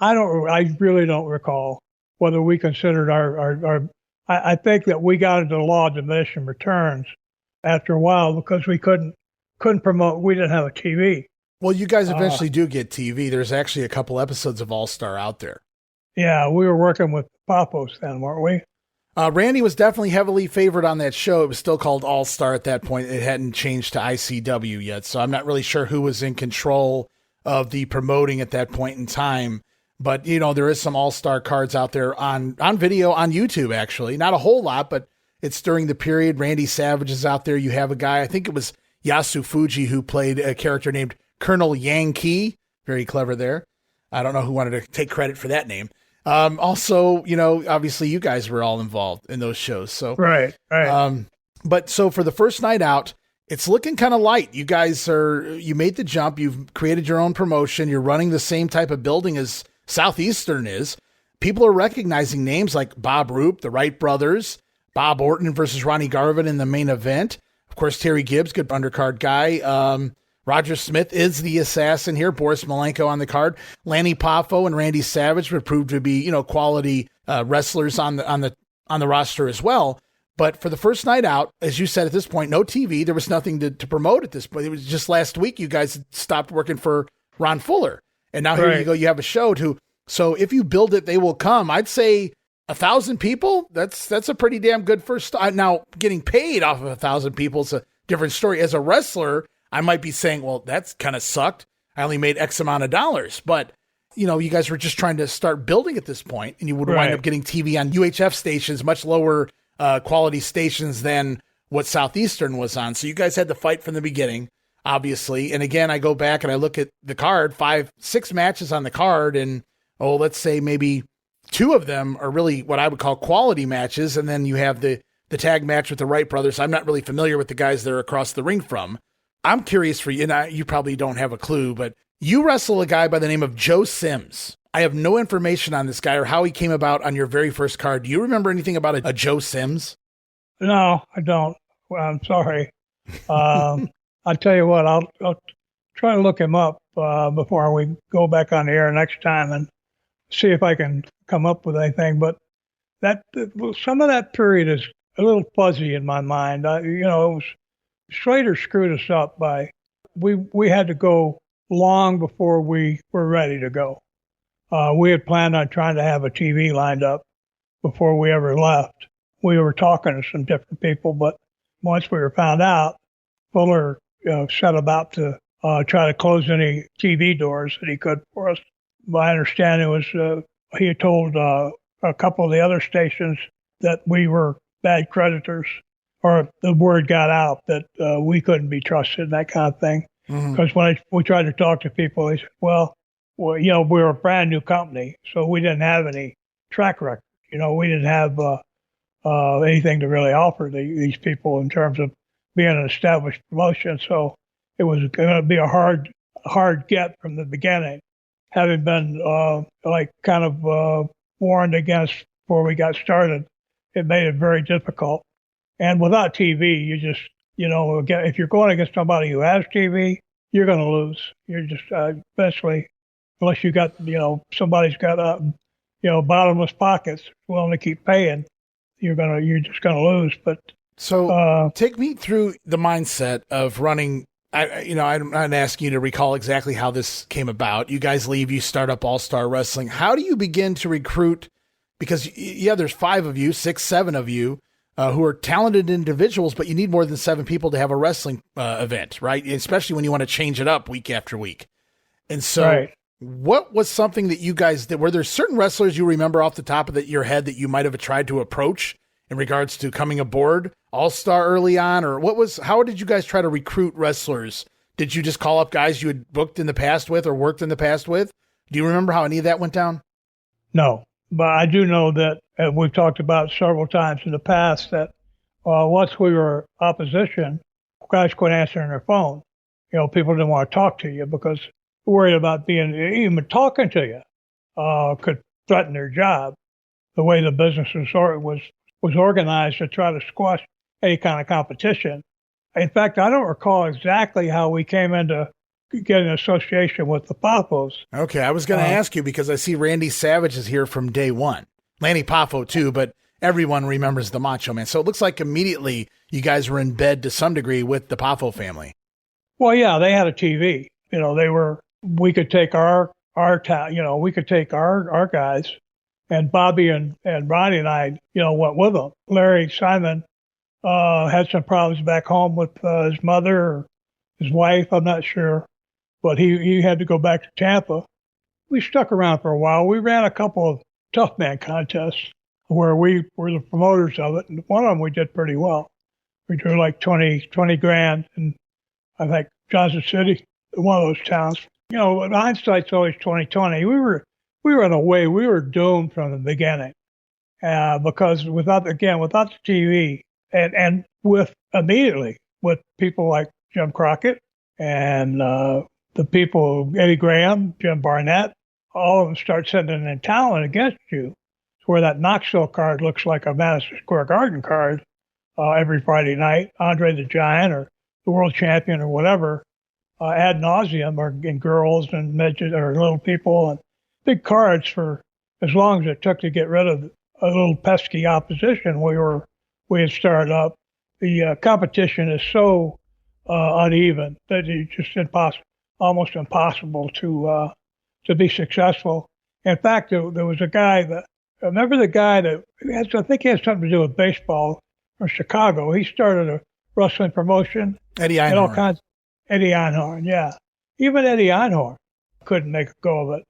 I really don't recall whether we considered I think that we got into the law of diminishing returns after a while because we couldn't promote. We didn't have a TV.
Well, you guys eventually do get TV. There's actually a couple episodes of All Star out there.
Yeah, we were working with Poffos then, weren't we?
Randy was definitely heavily favored on that show. It was still called All Star at that point. It hadn't changed to ICW yet, so I'm not really sure who was in control of the promoting at that point in time. But, there is some All Star cards out there on video on YouTube, actually. Not a whole lot, but it's during the period. Randy Savage is out there. You have a guy, I think it was Yasu Fuji, who played a character named Colonel Yankee. Very clever there. I don't know who wanted to take credit for that name. Also, obviously you guys were all involved in those shows. So,
right.
But so for the first night out, it's looking kind of light. You guys you made the jump. You've created your own promotion. You're running the same type of building as Southeastern is. People are recognizing names like Bob Roop, the Wright brothers, Bob Orton versus Ronnie Garvin in the main event. Of course, Terry Gibbs, good undercard guy. Roger Smith is the assassin here. Boris Malenko on the card. Lanny Poffo and Randy Savage would prove to be, quality wrestlers on the roster as well. But for the first night out, as you said at this point, no TV. There was nothing to promote at this point. It was just last week you guys stopped working for Ron Fuller. And now here you go, you have a show too. So if you build it, they will come. I'd say 1,000 people. That's a pretty damn good first. Now getting paid off of 1,000 people is a different story. As a wrestler, I might be saying, well, that's kind of sucked. I only made X amount of dollars, but you guys were just trying to start building at this point, and you would wind up getting TV on UHF stations, much lower quality stations than what Southeastern was on. So you guys had to fight from the beginning, obviously. And again, I go back and I look at the card, 6 matches on the card, and let's say maybe 2 of them are really what I would call quality matches. And then you have the tag match with the Wright brothers. I'm not really familiar with the guys they're across the ring from. I'm curious for you, and you probably don't have a clue, but you wrestle a guy by the name of Joe Sims. I have no information on this guy or how he came about on your very first card. Do you remember anything about a Joe Sims?
No, I don't. Well, I'm sorry. I'll tell you what, I'll try to look him up before we go back on the air next time and see if I can come up with anything. But some of that period is a little fuzzy in my mind. It was Slater screwed us up by we had to go long before we were ready to go. We had planned on trying to have a TV lined up before we ever left. We were talking to some different people, but once we were found out, Fuller set about to try to close any TV doors that he could for us. My understanding was he had told a couple of the other stations that we were bad creditors, or the word got out that we couldn't be trusted, that kind of thing. Because when we tried to talk to people, they said, well, we were a brand new company, so we didn't have any track record. We didn't have anything to really offer these people in terms of being an established promotion. So it was going to be a hard get from the beginning. Having been warned against before we got started, it made it very difficult. And without TV, you just, if you're going against somebody who has TV, you're going to lose. You're just eventually, unless you got, somebody's got, bottomless pockets willing to keep paying, you're just going to lose. But
take me through the mindset of running. I'm not asking you to recall exactly how this came about. You guys leave, you start up All Star Wrestling. How do you begin to recruit? Because there's 5 of you, 6, 7 of you. Who are talented individuals, but you need more than 7 people to have a wrestling event, right? Especially when you want to change it up week after week. And so what was something that you guys did? Were there certain wrestlers you remember off the top of your head that you might have tried to approach in regards to coming aboard All-Star early on? Or how did you guys try to recruit wrestlers? Did you just call up guys you had booked in the past with or worked in the past with? Do you remember how any of that went down?
No. But I do know that we've talked about several times in the past that once we were opposition, guys quit answering their phone. People didn't want to talk to you because they're worried about even talking to you could threaten their job. The way the business was organized to try to squash any kind of competition. In fact, I don't recall exactly how we came into get an association with the Poffos.
Okay, I was going to ask you because I see Randy Savage is here from day one. Lanny Poffo too, but everyone remembers the Macho Man. So it looks like immediately you guys were in bed to some degree with the Poffo family.
Well, yeah, they had a TV. We could take our guys, and Bobby and Ronnie and I, went with them. Larry Simon had some problems back home with his mother or his wife, I'm not sure. But he had to go back to Tampa. We stuck around for a while. We ran a couple of tough man contests where we were the promoters of it. And one of them we did pretty well. We drew like 20 grand in, I think, Johnson City, one of those towns. Hindsight's always 20/20. We were in a way, we were doomed from the beginning because without the TV and immediately with people like Jim Crockett and the people, Eddie Graham, Jim Barnett, all of them start sending in talent against you. where that Knoxville card looks like a Madison Square Garden card every Friday night, Andre the Giant or the World Champion or whatever, ad nauseum, or in girls and midgets or little people, and big cards for as long as it took to get rid of a little pesky opposition we had started up. The competition is so uneven that it's just almost impossible to be successful. In fact, there was a guy that, remember the guy that, I think he had something to do with baseball from Chicago. He started a wrestling promotion.
Eddie Einhorn.
Eddie Einhorn, yeah. Even Eddie Einhorn couldn't make a go of it,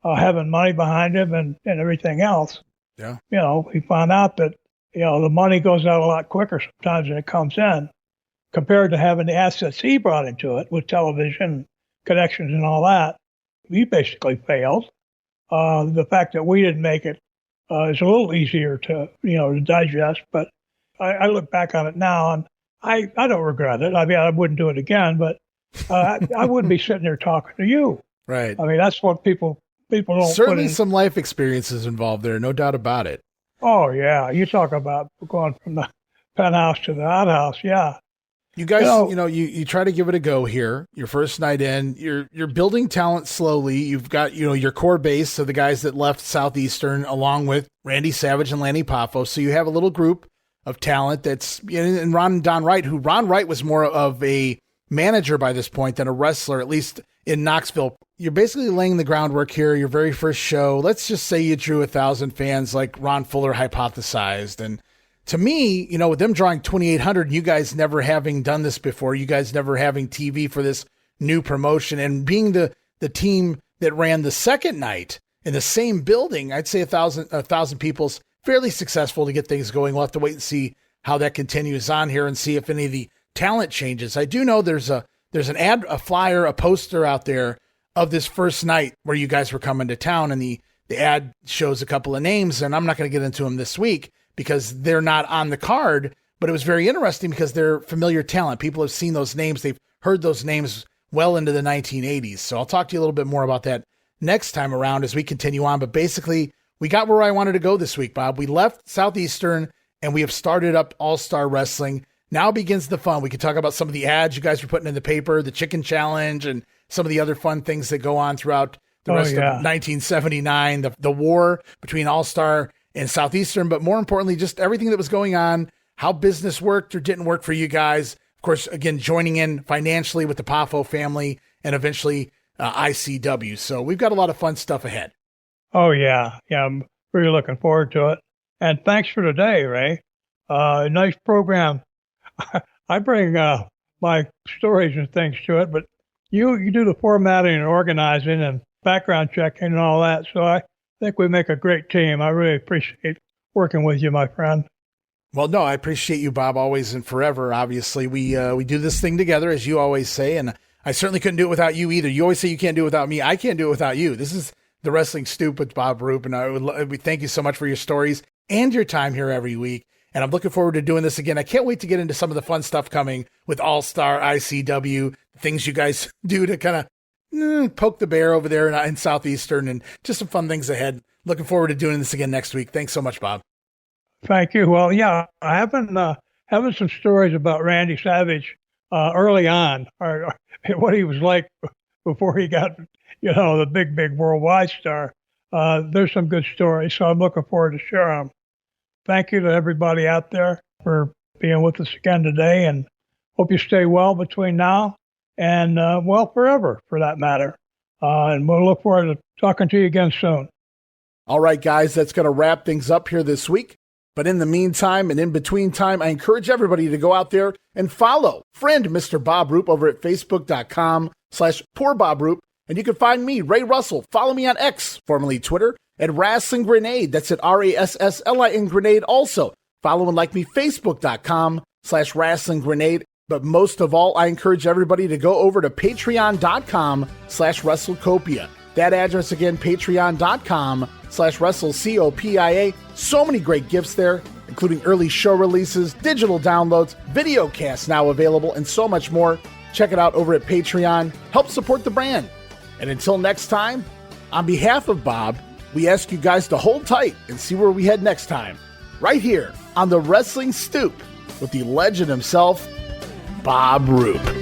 having money behind him and everything else.
Yeah.
He found out that, the money goes out a lot quicker sometimes than it comes in, compared to having the assets he brought into it with television, connections and all that. He basically failed. The fact that we didn't make it is a little easier to digest, but I look back on it now and I don't regret it. I mean, I wouldn't do it again, but I wouldn't be sitting there talking to you.
Right.
I mean, that's what people don't.
Certainly some life experiences involved there, no doubt about it.
Oh yeah, you talk about going from the penthouse to the outhouse. Yeah.
You guys, you try to give it a go here. Your first night in, you're building talent slowly. You've got, your core base, so the guys that left Southeastern, along with Randy Savage and Lanny Poffo. So you have a little group of talent that's, and Ron and Don Wright, who Ron Wright was more of a manager by this point than a wrestler, at least in Knoxville. You're basically laying the groundwork here. Your very first show, let's just say you drew 1,000 fans like Ron Fuller hypothesized. And to me, with them drawing 2,800, you guys never having done this before, you guys never having TV for this new promotion, and being the team that ran the second night in the same building, I'd say 1,000 people's fairly successful to get things going. We'll have to wait and see how that continues on here and see if any of the talent changes. I do know there's an ad, a flyer, a poster out there of this first night where you guys were coming to town, and the ad shows a couple of names, and I'm not going to get into them this week because they're not on the card, but it was very interesting because they're familiar talent. People have seen those names. They've heard those names well into the 1980s. So I'll talk to you a little bit more about that next time around as we continue on. But basically, we got where I wanted to go this week, Bob. We left Southeastern and we have started up All-Star Wrestling. Now begins the fun. We can talk about some of the ads you guys were putting in the paper, the chicken challenge, and some of the other fun things that go on throughout the rest of 1979, the war between All-Star and Southeastern, but more importantly, just everything that was going on, how business worked or didn't work for you guys. Of course, again, joining in financially with the Poffo family and eventually ICW. So we've got a lot of fun stuff ahead.
Oh, yeah. Yeah, I'm really looking forward to it. And thanks for today, Ray. Nice program. I bring my stories and things to it, but you do the formatting and organizing and background checking and all that. So I think we make a great team. I really appreciate working with you, my friend.
Well, no, I appreciate you, Bob, always and forever. Obviously, we do this thing together, as you always say, and I certainly couldn't do it without you either. You always say you can't do it without me. I can't do it without you. This is the Wrestling Stoop with Bob Roop, and we thank you so much for your stories and your time here every week. And I'm looking forward to doing this again. I can't wait to get into some of the fun stuff coming with All-Star, ICW, things you guys do to kind of poke the bear over there in Southeastern, and just some fun things ahead. Looking forward to doing this again next week. Thanks so much, Bob.
Thank you. Well, yeah, I have been having some stories about Randy Savage early on, or what he was like before he got, the big worldwide star. There's some good stories, so I'm looking forward to sharing them. Thank you to everybody out there for being with us again today, and hope you stay well between now and, forever, for that matter. And we'll look forward to talking to you again soon.
All right, guys, that's going to wrap things up here this week. But in the meantime and in between time, I encourage everybody to go out there and follow friend Mr. Bob Roop over at Facebook.com/PoorBobRoop. And you can find me, Ray Russell. Follow me on X, formerly Twitter, at Wrestling Grenade. That's at RASSLIN Grenade. Also, follow and like me, Facebook.com/Wrestling Grenade. But most of all, I encourage everybody to go over to Patreon.com/WrestleCopia. That address again, Patreon.com/WrestleCopia. So many great gifts there, including early show releases, digital downloads, video casts now available, and so much more. Check it out over at Patreon. Help support the brand. And until next time, on behalf of Bob, we ask you guys to hold tight and see where we head next time, right here on the Wrestling Stoop with the legend himself, Bob Roop.